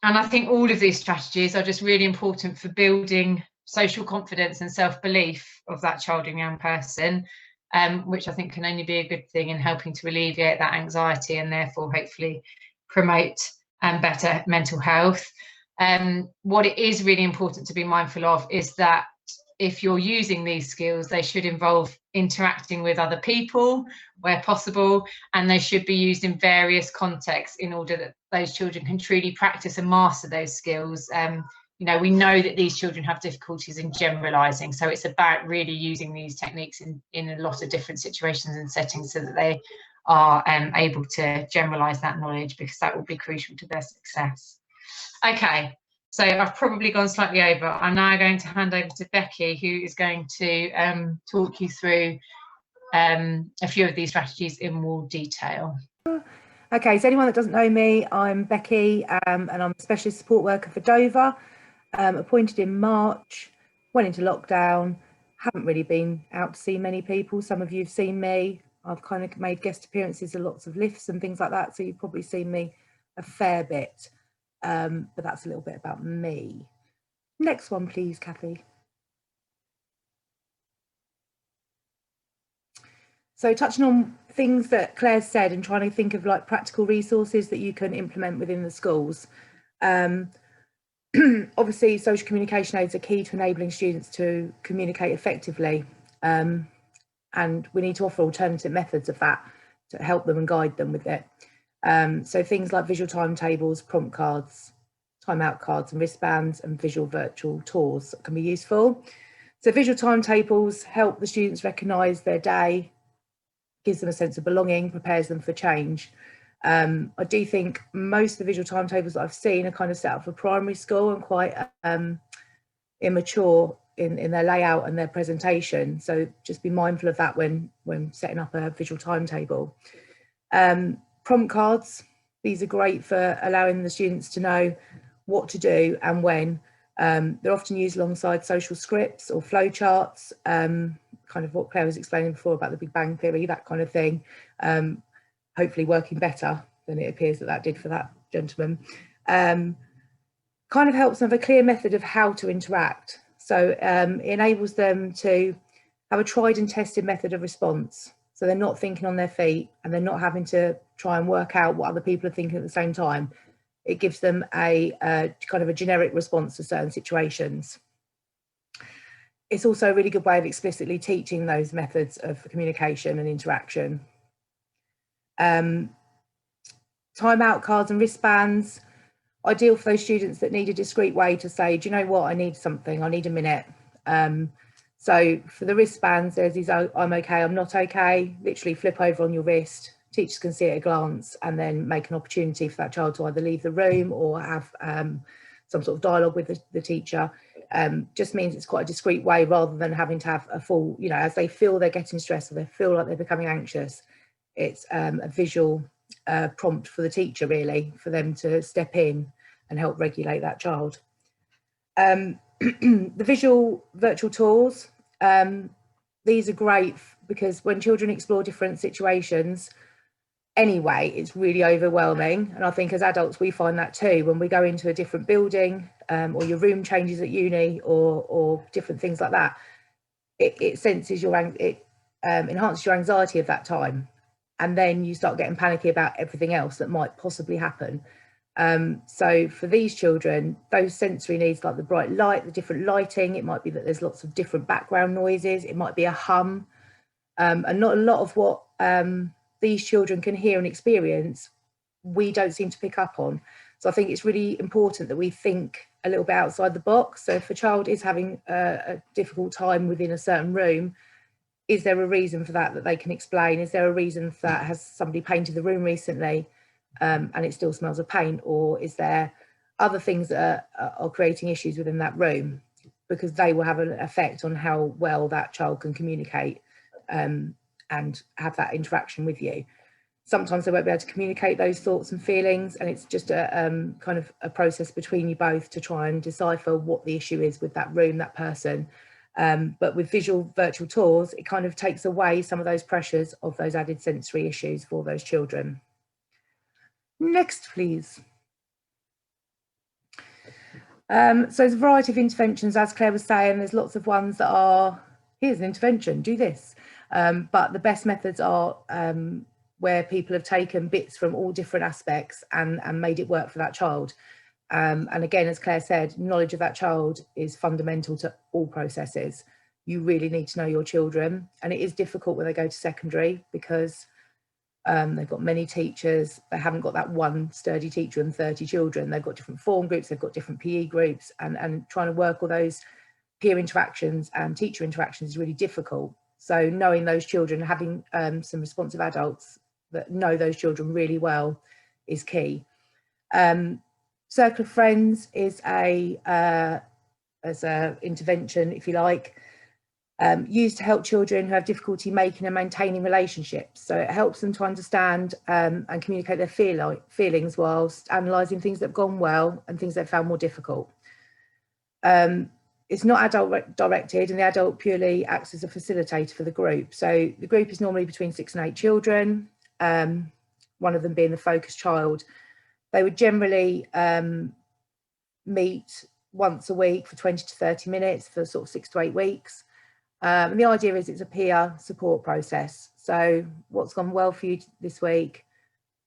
I think all of these strategies are just really important for building social confidence and self-belief of that child and young person, which I think can only be a good thing in helping to alleviate that anxiety, and therefore hopefully promote better mental health. What it is really important to be mindful of is that if you're using these skills, they should involve interacting with other people where possible, and they should be used in various contexts in order that those children can truly practice and master those skills. You know, we know that these children have difficulties in generalising, so it's about really using these techniques in a lot of different situations and settings, so that they are able to generalise that knowledge, because that will be crucial to their success. Okay. So I've probably gone slightly over. I'm now going to hand over to Becky, who is going to talk you through a few of these strategies in more detail. Okay, so anyone that doesn't know me, I'm Becky, and I'm a specialist support worker for Dover, appointed in March, went into lockdown, haven't really been out to see many people. Some of you have seen me. I've kind of made guest appearances at lots of lifts and things like that, so you've probably seen me a fair bit. But that's a little bit about me. Next one, please, Kathy. So touching on things that Claire said and trying to think of like practical resources that you can implement within the schools. Obviously, social communication aids are key to enabling students to communicate effectively. And we need to offer alternative methods of that to help them and guide them with it. So things like visual timetables, prompt cards, timeout cards and wristbands, and visual virtual tours can be useful. So visual timetables help the students recognise their day, gives them a sense of belonging, prepares them for change. I do think most of the visual timetables that I've seen are kind of set up for primary school and quite immature in their layout and their presentation. So just be mindful of that when setting up a visual timetable. Prompt cards, these are great for allowing the students to know what to do and when. They're often used alongside social scripts or flowcharts, kind of what Claire was explaining before about the Big Bang Theory, that kind of thing, hopefully working better than it appears that did for that gentleman. Kind of helps them have a clear method of how to interact. So it enables them to have a tried and tested method of response. So they're not thinking on their feet and they're not having to try and work out what other people are thinking at the same time. It gives them a kind of a generic response to certain situations. It's also a really good way of explicitly teaching those methods of communication and interaction. Timeout cards and wristbands, ideal for those students that need a discreet way to say, do you know what, I need something, I need a minute. So for the wristbands, there's these I'm okay, I'm not okay, literally flip over on your wrist. Teachers can see it at a glance and then make an opportunity for that child to either leave the room or have some sort of dialogue with the teacher. Just means it's quite a discreet way rather than having to have a full, you know, as they feel they're getting stressed or they feel like they're becoming anxious, it's a visual prompt for the teacher really, for them to step in and help regulate that child. The visual virtual tours, these are great because when children explore different situations, anyway, it's really overwhelming. And I think as adults, we find that too, when we go into a different building or your room changes at uni or different things like that, it senses it enhances your anxiety of that time. And then you start getting panicky about everything else that might possibly happen. So for these children, those sensory needs like the bright light, the different lighting, it might be that there's lots of different background noises, it might be a hum, and not a lot of what these children can hear and experience, we don't seem to pick up on. So I think it's really important that we think a little bit outside the box. So if a child is having a difficult time within a certain room, is there a reason for that they can explain? Is there a reason for that? Has somebody painted the room recently and it still smells of paint? Or is there other things that are creating issues within that room? Because they will have an effect on how well that child can communicate and have that interaction with you. Sometimes they won't be able to communicate those thoughts and feelings, and it's just a kind of a process between you both to try and decipher what the issue is with that room, that person. But with visual virtual tours, it kind of takes away some of those pressures of those added sensory issues for those children. Next, please. So there's a variety of interventions, as Claire was saying. There's lots of ones that are, here's an intervention, do this. But the best methods are where people have taken bits from all different aspects and made it work for that child. And again, as Claire said, knowledge of that child is fundamental to all processes. You really need to know your children, and it is difficult when they go to secondary because they've got many teachers. They haven't got that one sturdy teacher and 30 children. They've got different form groups, they've got different PE groups, and trying to work all those peer interactions and teacher interactions is really difficult. So knowing those children, having some responsive adults that know those children really well is key. Circle of Friends is as a intervention, if you like, used to help children who have difficulty making and maintaining relationships. So it helps them to understand and communicate their feelings whilst analysing things that have gone well and things they've found more difficult. It's not adult directed, and the adult purely acts as a facilitator for the group. So the group is normally between 6 and 8 children, one of them being the focus child. They would generally meet once a week for 20 to 30 minutes for sort of 6 to 8 weeks. And the idea is it's a peer support process. So what's gone well for you this week,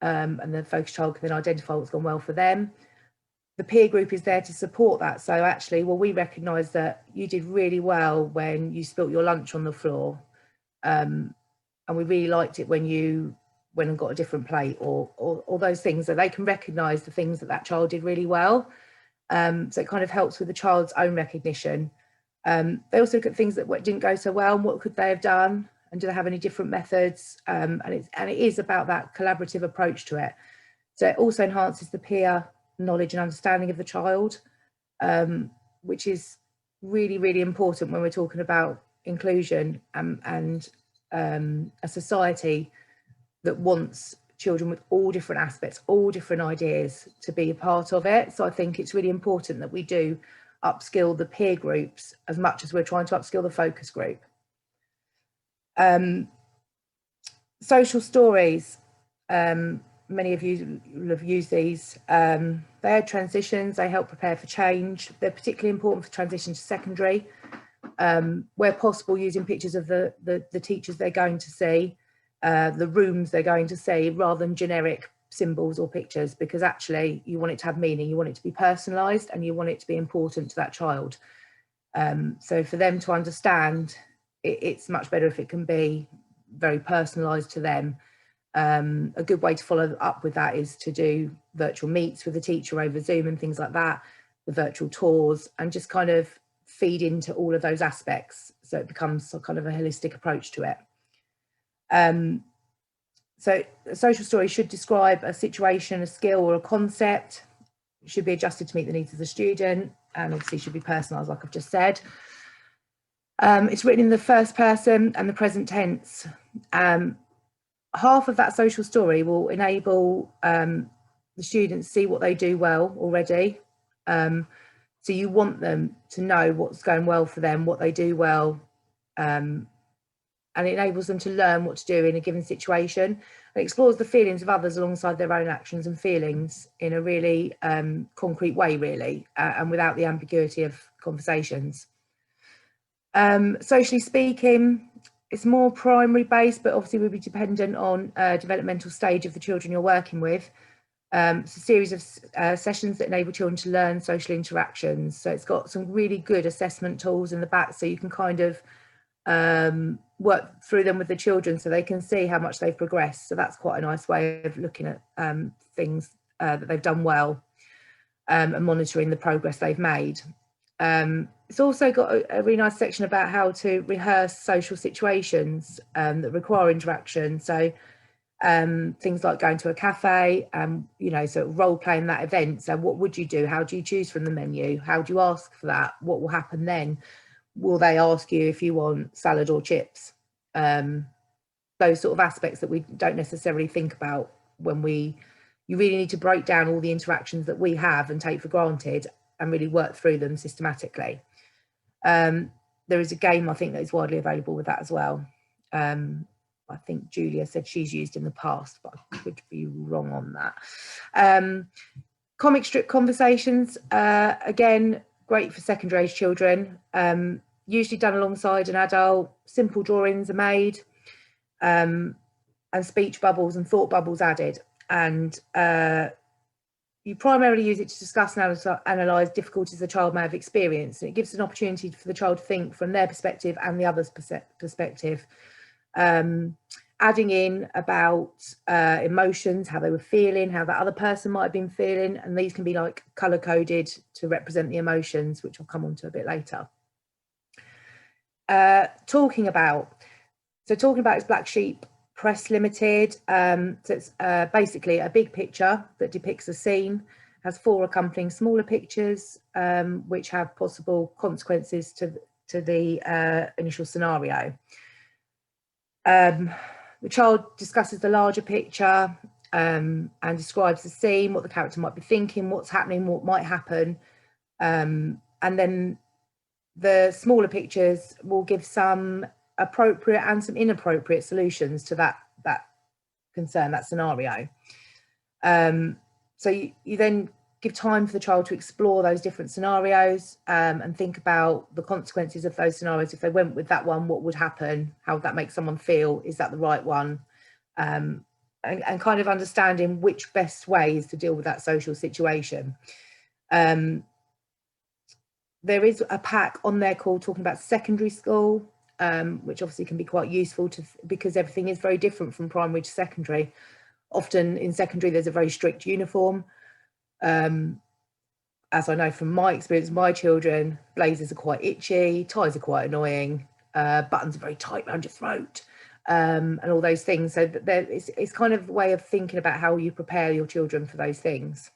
and the focus child can then identify what's gone well for them. The peer group is there to support that. So actually, well, we recognise that you did really well when you spilt your lunch on the floor. And we really liked it when you went and got a different plate, or those things, that they can recognise the things that child did really well. So it kind of helps with the child's own recognition. They also look at things that didn't go so well and what could they have done, and do they have any different methods? And it is about that collaborative approach to it. So it also enhances the peer knowledge and understanding of the child, which is really, really important when we're talking about inclusion and a society that wants children with all different aspects, all different ideas to be a part of it. So I think it's really important that we do upskill the peer groups as much as we're trying to upskill the focus group. Social stories, many of you will have used these. They are transitions, they help prepare for change. They're particularly important for transition to secondary, where possible using pictures of the teachers they're going to see, the rooms they're going to see, rather than generic symbols or pictures, because actually you want it to have meaning, you want it to be personalised, and you want it to be important to that child. So for them to understand, it's much better if it can be very personalised to them. A good way to follow up with that is to do virtual meets with the teacher over Zoom and things like that, the virtual tours, and just kind of feed into all of those aspects, so it becomes a kind of a holistic approach to it. So a social story should describe a situation, a skill, or a concept. It should be adjusted to meet the needs of the student, and obviously should be personalised, like I've just said. It's written in the first person and the present tense. Half of that social story will enable the students to see what they do well already. So you want them to know what's going well for them, what they do well, and it enables them to learn what to do in a given situation. It explores the feelings of others alongside their own actions and feelings in a really concrete way, really, and without the ambiguity of conversations. Socially speaking, it's more primary based, but obviously will be dependent on developmental stage of the children you're working with. It's a series of sessions that enable children to learn social interactions. So it's got some really good assessment tools in the back, so you can kind of work through them with the children so they can see how much they've progressed. So that's quite a nice way of looking at things that they've done well, and monitoring the progress they've made. It's also got a really nice section about how to rehearse social situations that require interaction. So things like going to a cafe, you know, so role playing that event. So what would you do? How do you choose from the menu? How do you ask for that? What will happen then? Will they ask you if you want salad or chips? Those sort of aspects that we don't necessarily think about when you really need to break down all the interactions that we have and take for granted and really work through them systematically. There is a game, I think, that is widely available with that as well. I think Julia said she's used in the past, but I could be wrong on that. Comic strip conversations, again, great for secondary age children, usually done alongside an adult. Simple drawings are made, and speech bubbles and thought bubbles added. And you primarily use it to discuss and analyse difficulties the child may have experienced. And it gives an opportunity for the child to think from their perspective and the other's perspective. Adding in about emotions, how they were feeling, how that other person might have been feeling, and these can be like colour coded to represent the emotions, which I'll come on to a bit later. Talking about is Black Sheep Press Limited. So it's basically a big picture that depicts a scene, has 4 accompanying smaller pictures, which have possible consequences to the initial scenario. The child discusses the larger picture and describes the scene, what the character might be thinking, what's happening, what might happen. And then the smaller pictures will give some appropriate and some inappropriate solutions to that concern, that scenario. So you then give time for the child to explore those different scenarios, and think about the consequences of those scenarios. If they went with that one, what would happen? How would that make someone feel? Is that the right one? And kind of understanding which best ways to deal with that social situation. There is a pack on there called Talking About Secondary School, which obviously can be quite useful because everything is very different from primary to secondary. Often in secondary, there's a very strict uniform. As I know from my experience, my children, blazers are quite itchy, ties are quite annoying. buttons are very tight around your throat, and all those things. So it's kind of a way of thinking about how you prepare your children for those things.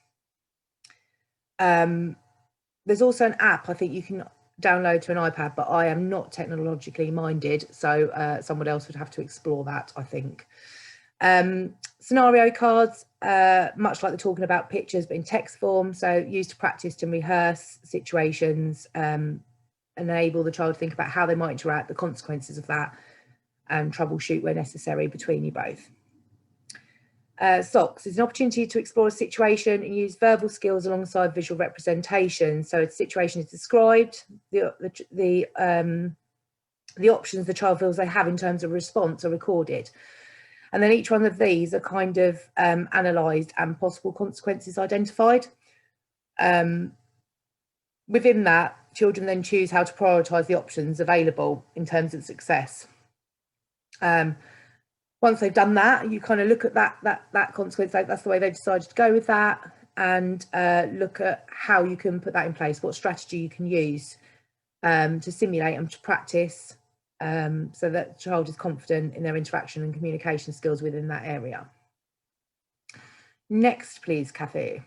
There's also an app I think you can download to an iPad, but I am not technologically minded, so someone else would have to explore that, I think. Scenario cards, much like the talking about pictures, but in text form, so used to practice and rehearse situations, and enable the child to think about how they might interact, the consequences of that, and troubleshoot where necessary between you both. SOCs is an opportunity to explore a situation and use verbal skills alongside visual representation. So a situation is described, the options the child feels they have in terms of response are recorded. And then each one of these are kind of analysed and possible consequences identified. Within that, children then choose how to prioritise the options available in terms of success. Once they've done that, you kind of look at that consequence, that's the way they decided to go with that, and look at how you can put that in place, what strategy you can use to simulate and to practice, so that the child is confident in their interaction and communication skills within that area. Next, please, Kathy.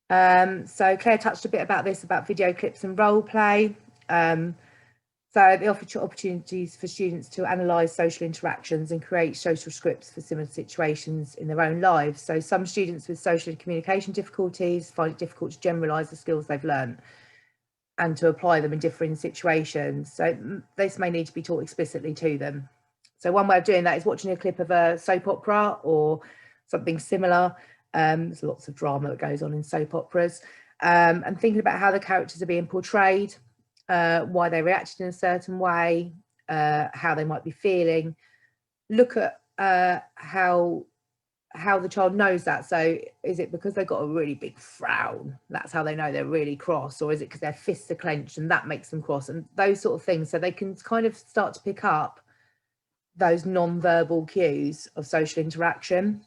So Claire touched a bit about this, about video clips and role play. So they offer opportunities for students to analyse social interactions and create social scripts for similar situations in their own lives. So some students with social and communication difficulties find it difficult to generalise the skills they've learned and to apply them in different situations. So this may need to be taught explicitly to them. So one way of doing that is watching a clip of a soap opera or something similar. There's lots of drama that goes on in soap operas, and thinking about how the characters are being portrayed, why they reacted in a certain way, how they might be feeling. Look at how the child knows that. So is it because they've got a really big frown, that's how they know they're really cross, or is it because their fists are clenched and that makes them cross, and those sort of things, so they can kind of start to pick up those non-verbal cues of social interaction.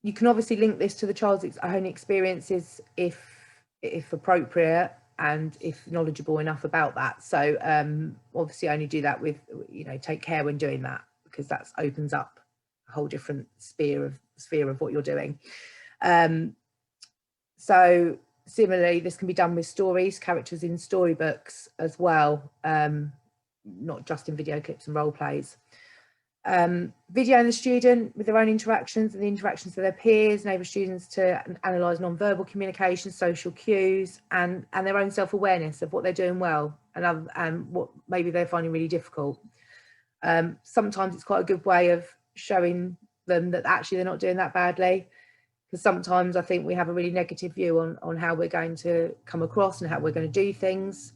You can obviously link this to the child's own experiences if appropriate and if knowledgeable enough about that. So obviously only do that with, take care when doing that, because that opens up a whole different sphere of what you're doing. So similarly, this can be done with stories, characters in storybooks as well, not just in video clips and role plays. Videoing the student with their own interactions and the interactions with their peers enable students to analyse non-verbal communication, social cues, and their own self-awareness of what they're doing well and what maybe they're finding really difficult. Sometimes it's quite a good way of showing them that actually they're not doing that badly, because sometimes I think we have a really negative view on how we're going to come across and how we're going to do things.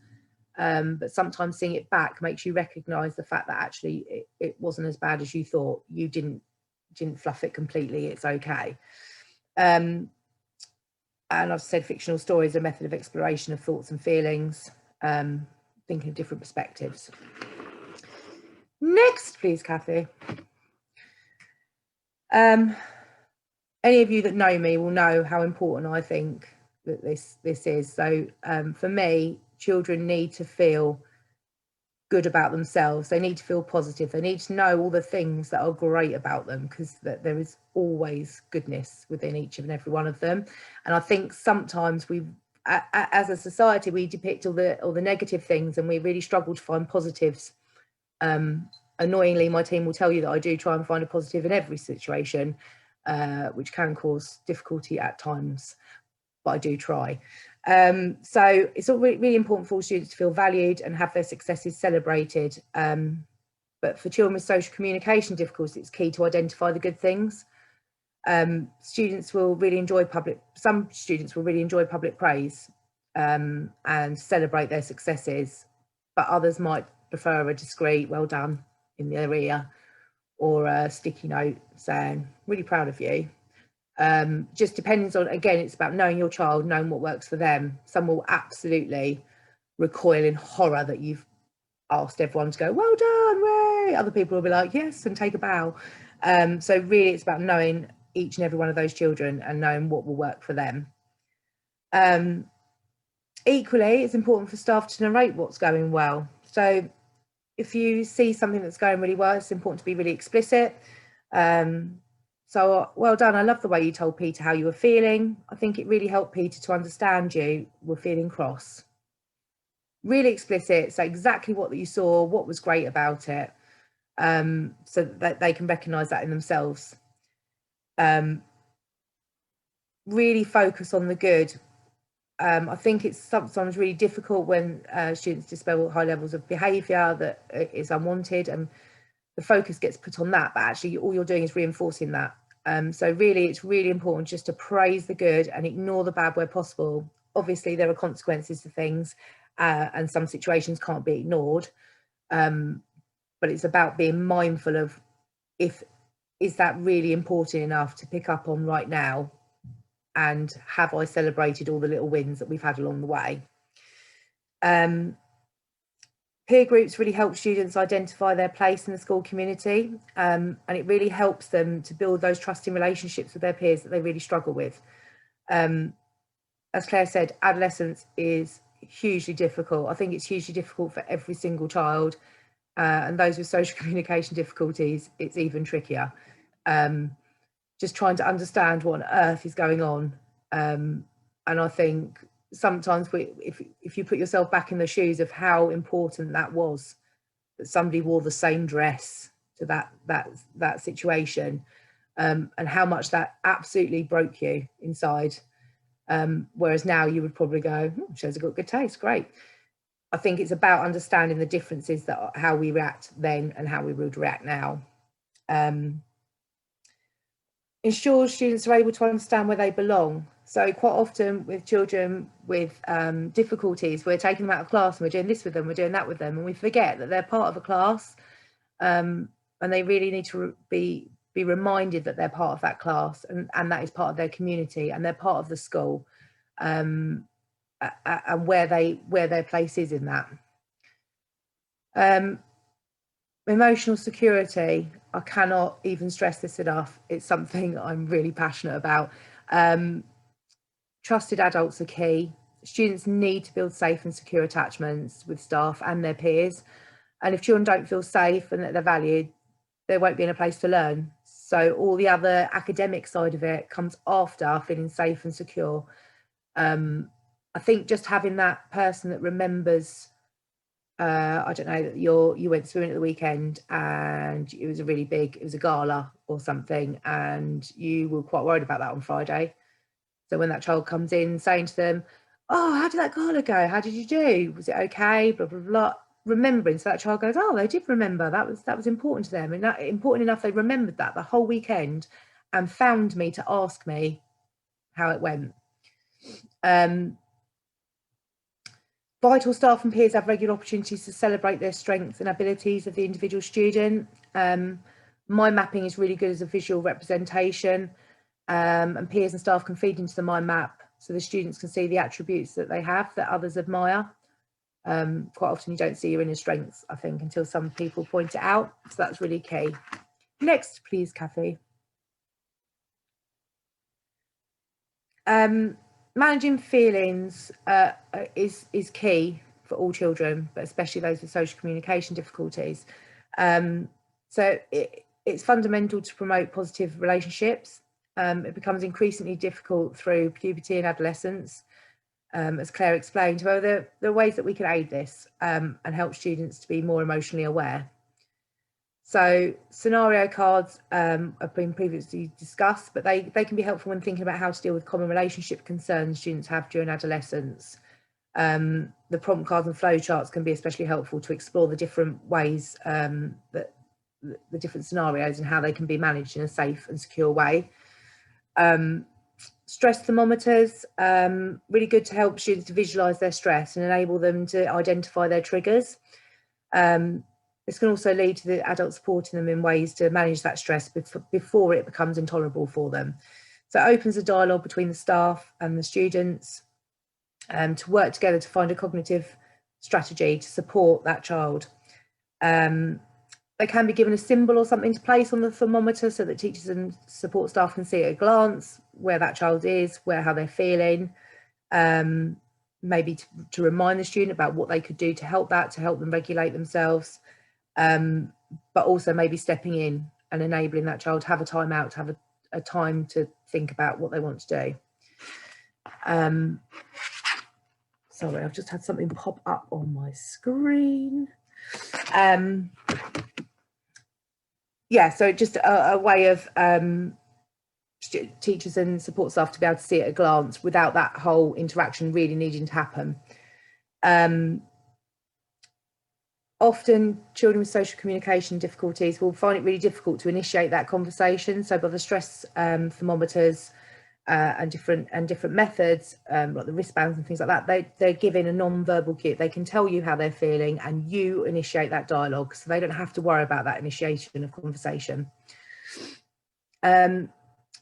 But sometimes seeing it back makes you recognise the fact that actually it wasn't as bad as you thought. You didn't fluff it completely. It's okay. And I've said fictional stories are a method of exploration of thoughts and feelings, thinking of different perspectives. Next, please, Kathy. Any of you that know me will know how important I think that this is. So for me, children need to feel good about themselves. They need to feel positive. They need to know all the things that are great about them, because there is always goodness within each and every one of them. And I think sometimes we, as a society, we depict all the negative things, and we really struggle to find positives. Annoyingly, my team will tell you that I do try and find a positive in every situation, which can cause difficulty at times, but I do try. So it's really important for all students to feel valued and have their successes celebrated. But for children with social communication difficulties, it's key to identify the good things. Some students will really enjoy public praise and celebrate their successes, but others might prefer a discreet "well done" in their ear, or a sticky note saying "really proud of you." Just depends on, again, it's about knowing your child, knowing what works for them. Some will absolutely recoil in horror that you've asked everyone to go "well done, way." Other people will be like "yes" and take a bow. So really it's about knowing each and every one of those children and knowing what will work for them. Equally, it's important for staff to narrate what's going well. So if you see something that's going really well, it's important to be really explicit. So well done. I love the way you told Peter how you were feeling. I think it really helped Peter to understand you were feeling cross. Really explicit, so exactly what you saw, what was great about it, so that they can recognise that in themselves. Really focus on the good. I think it's sometimes really difficult when students display high levels of behaviour that is unwanted, and the focus gets put on that, but actually all you're doing is reinforcing that. So really, it's really important just to praise the good and ignore the bad where possible. Obviously, there are consequences to things, and some situations can't be ignored. But it's about being mindful of, is that really important enough to pick up on right now? And have I celebrated all the little wins that we've had along the way? Peer groups really help students identify their place in the school community, and it really helps them to build those trusting relationships with their peers that they really struggle with. As Claire said, adolescence is hugely difficult. I think it's hugely difficult for every single child, and those with social communication difficulties, it's even trickier. Just trying to understand what on earth is going on. And I think sometimes if you put yourself back in the shoes of how important that was, that somebody wore the same dress to that situation, and how much that absolutely broke you inside. Whereas now you would probably go, shows a good taste, great. I think it's about understanding the differences, that how we react then and how we would react now. Ensures students are able to understand where they belong. So quite often with children with difficulties, we're taking them out of class and we're doing this with them, we're doing that with them, and we forget that they're part of a class, and they really need to be reminded that they're part of that class, and that is part of their community, and they're part of the school, and where their place is in that. Emotional security, I cannot even stress this enough. It's something I'm really passionate about. Trusted adults are key. Students need to build safe and secure attachments with staff and their peers. And if children don't feel safe and that they're valued, they won't be in a place to learn. So all the other academic side of it comes after feeling safe and secure. I think just having that person that remembers, I don't know, you went swimming at the weekend and it was a gala or something, and you were quite worried about that on Friday. So when that child comes in saying to them, oh, how did that gala go? How did you do? Was it okay? Blah, blah, blah. Remembering, so that child goes, oh, they did remember. That was important to them. And that important enough, they remembered that the whole weekend and found me to ask me how it went. Vital staff and peers have regular opportunities to celebrate their strengths and abilities of the individual student. Mind mapping is really good as a visual representation, and peers and staff can feed into the mind map so the students can see the attributes that they have that others admire. Quite often you don't see your inner strengths, I think, until some people point it out, so that's really key. Next, please, Kathy. Managing feelings is key for all children, but especially those with social communication difficulties. So it's fundamental to promote positive relationships. It becomes increasingly difficult through puberty and adolescence, as Claire explained. However, there are ways that we can aid this and help students to be more emotionally aware. So scenario cards have been previously discussed, but they can be helpful when thinking about how to deal with common relationship concerns students have during adolescence. The prompt cards and flowcharts can be especially helpful to explore the different ways that the different scenarios and how they can be managed in a safe and secure way. Stress thermometers, really good to help students to visualise their stress and enable them to identify their triggers. This can also lead to the adult supporting them in ways to manage that stress before it becomes intolerable for them. So it opens a dialogue between the staff and the students to work together to find a cognitive strategy to support that child. They can be given a symbol or something to place on the thermometer so that teachers and support staff can see at a glance where that child is, how they're feeling. maybe to remind the student about what they could do to help them regulate themselves, but also maybe stepping in and enabling that child to have a time out, to have a time to think about what they want to do. Sorry, I've just had something pop up on my screen. Yeah, so just a way of teachers and support staff to be able to see at a glance without that whole interaction really needing to happen. Often children with social communication difficulties will find it really difficult to initiate that conversation. So by the stress thermometers and different methods, like the wristbands and things like that, they're giving a non-verbal cue. They can tell you how they're feeling and you initiate that dialogue, so they don't have to worry about that initiation of conversation. The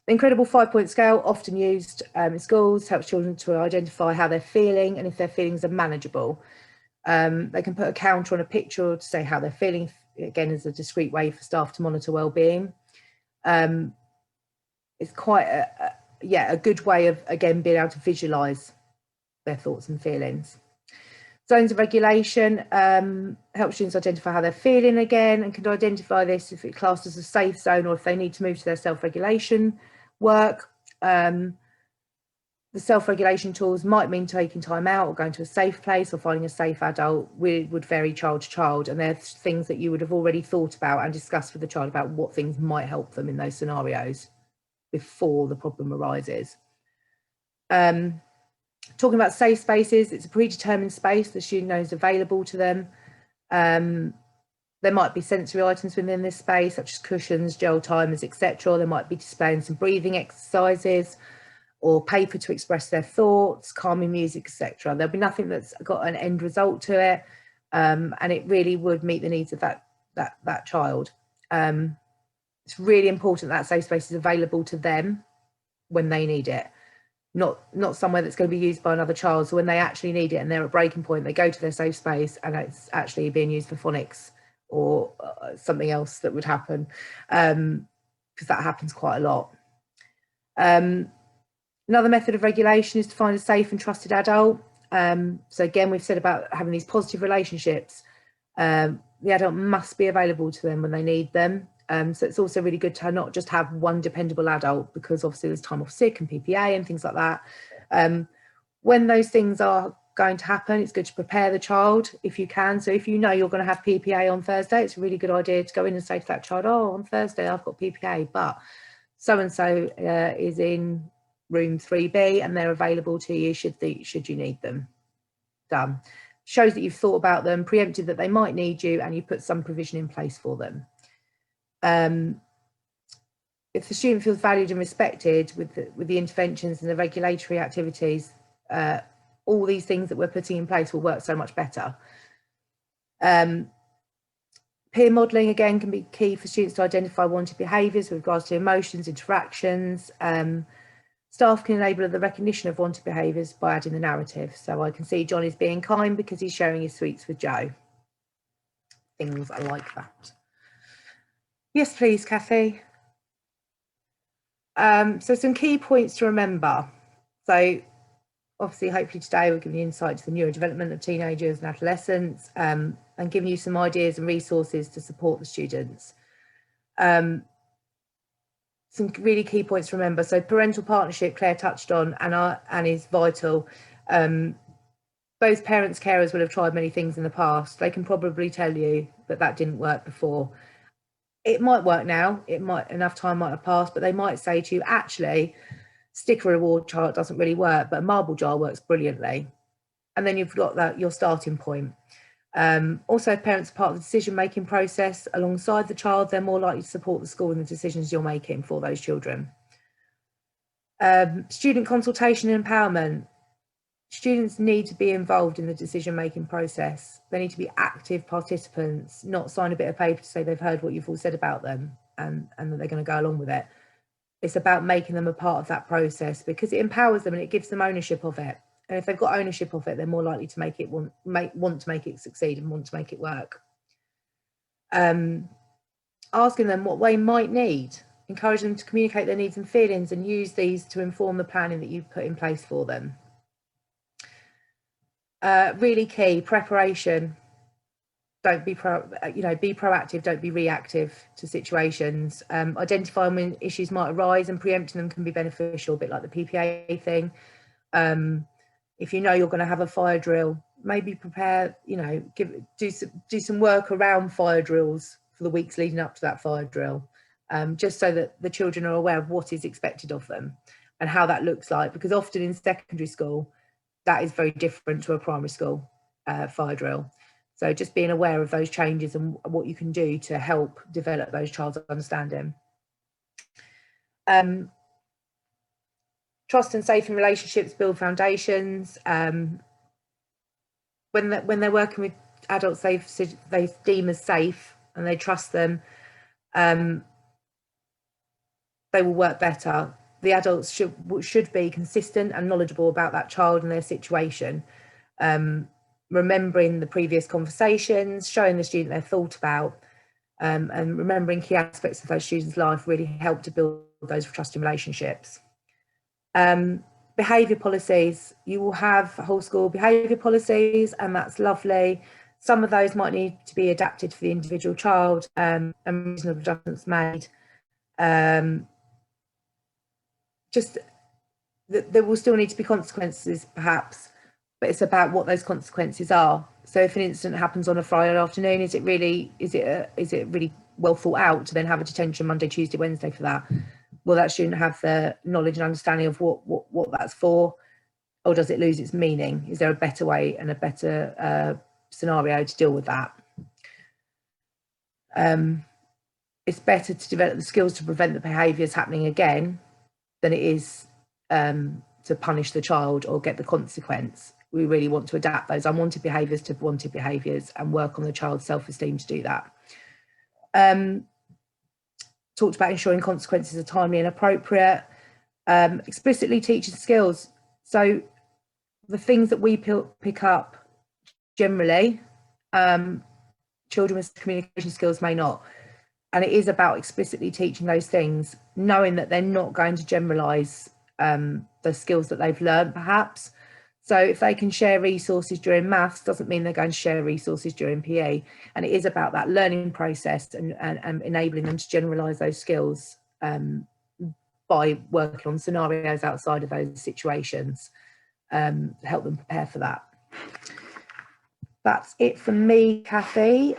Incredible 5-point scale, often used in schools, helps children to identify how they're feeling and if their feelings are manageable. They can put a counter on a picture to say how they're feeling, again, as a discreet way for staff to monitor well-being. It's quite a good way of, again, being able to visualise their thoughts and feelings. Zones of regulation help students identify how they're feeling again, and can identify this if it's classed as a safe zone or if they need to move to their self-regulation work. The self-regulation tools might mean taking time out or going to a safe place or finding a safe adult. Would vary child to child, and they're things that you would have already thought about and discussed with the child about what things might help them in those scenarios before the problem arises. Talking about safe spaces, it's a predetermined space the student knows available to them. There might be sensory items within this space, such as cushions, gel timers, etc. There might be displaying some breathing exercises or paper to express their thoughts, calming music, etc. There'll be nothing that's got an end result to it, and it really would meet the needs of that child. It's really important that safe space is available to them when they need it, not somewhere that's going to be used by another child. So when they actually need it and they're at breaking point, they go to their safe space and it's actually being used for phonics or something else that would happen, because that happens quite a lot. Another method of regulation is to find a safe and trusted adult. So again, we've said about having these positive relationships. The adult must be available to them when they need them. So it's also really good to not just have one dependable adult, because obviously there's time off sick and PPA and things like that. When those things are going to happen, it's good to prepare the child if you can. So if you know you're going to have PPA on Thursday, it's a really good idea to go in and say to that child, oh, on Thursday I've got PPA, but so-and-so is in room 3B and they're available to you should you need them. Done. Shows that you've thought about them, preempted that they might need you, and you put some provision in place for them. If the student feels valued and respected with the interventions and the regulatory activities, all these things that we're putting in place will work so much better. Peer modelling, again, can be key for students to identify wanted behaviours with regards to emotions, interactions. Staff can enable the recognition of wanted behaviours by adding the narrative. So I can see John is being kind because he's sharing his sweets with Joe. Things like that. Yes, please, Kathy. So some key points to remember. So obviously, hopefully today we're giving you insight to the neurodevelopment of teenagers and adolescents, and giving you some ideas and resources to support the students. Some really key points to remember. So parental partnership, Claire touched on, and is vital. Both parents, carers will have tried many things in the past. They can probably tell you that didn't work before. It might work now, enough time might have passed, but they might say to you, actually, sticker reward chart doesn't really work, but a marble jar works brilliantly. And then you've got your starting point. Also, if parents are part of the decision-making process alongside the child, they're more likely to support the school in the decisions you're making for those children. Student consultation and empowerment. Students need to be involved in the decision-making process. They need to be active participants, not sign a bit of paper to say they've heard what you've all said about them and that they're going to go along with it. It's about making them a part of that process, because it empowers them and it gives them ownership of it. And if they've got ownership of it, they're more likely to want to make it succeed and want to make it work. Asking them what they might need, encourage them to communicate their needs and feelings, and use these to inform the planning that you put in place for them. Really key, preparation. Don't be be proactive, don't be reactive to situations. Identifying when issues might arise and preempting them can be beneficial, a bit like the PPA thing. If you know you're going to have a fire drill, maybe prepare, do some work around fire drills for the weeks leading up to that fire drill, just so that the children are aware of what is expected of them and how that looks like, because often in secondary school that is very different to a primary school fire drill. So just being aware of those changes and what you can do to help develop those child's understanding. Trust and safe in relationships build foundations. When they're working with adults they deem as safe and they trust them, they will work better. The adults should be consistent and knowledgeable about that child and their situation. Remembering the previous conversations, showing the student they're thought about, and remembering key aspects of those students' life really help to build those trusting relationships. Behaviour policies, you will have whole school behaviour policies, and that's lovely. Some of those might need to be adapted for the individual child, and reasonable adjustments made. Just there will still need to be consequences perhaps, but it's about what those consequences are. So if an incident happens on a Friday afternoon, is it really well thought out to then have a detention Monday, Tuesday, Wednesday for that? Will that student have the knowledge and understanding of what that's for, or does it lose its meaning? Is there a better way and a better scenario to deal with that? It's better to develop the skills to prevent the behaviours happening again than it is to punish the child or get the consequence. We really want to adapt those unwanted behaviours to wanted behaviours and work on the child's self-esteem to do that. Talked about ensuring consequences are timely and appropriate. Explicitly teaching skills. So the things that we pick up generally, children with communication skills may not. And it is about explicitly teaching those things, knowing that they're not going to generalise the skills that they've learned perhaps. So if they can share resources during maths, doesn't mean they're going to share resources during PE. And it is about that learning process and enabling them to generalise those skills by working on scenarios outside of those situations, to help them prepare for that. That's it from me, Kathy.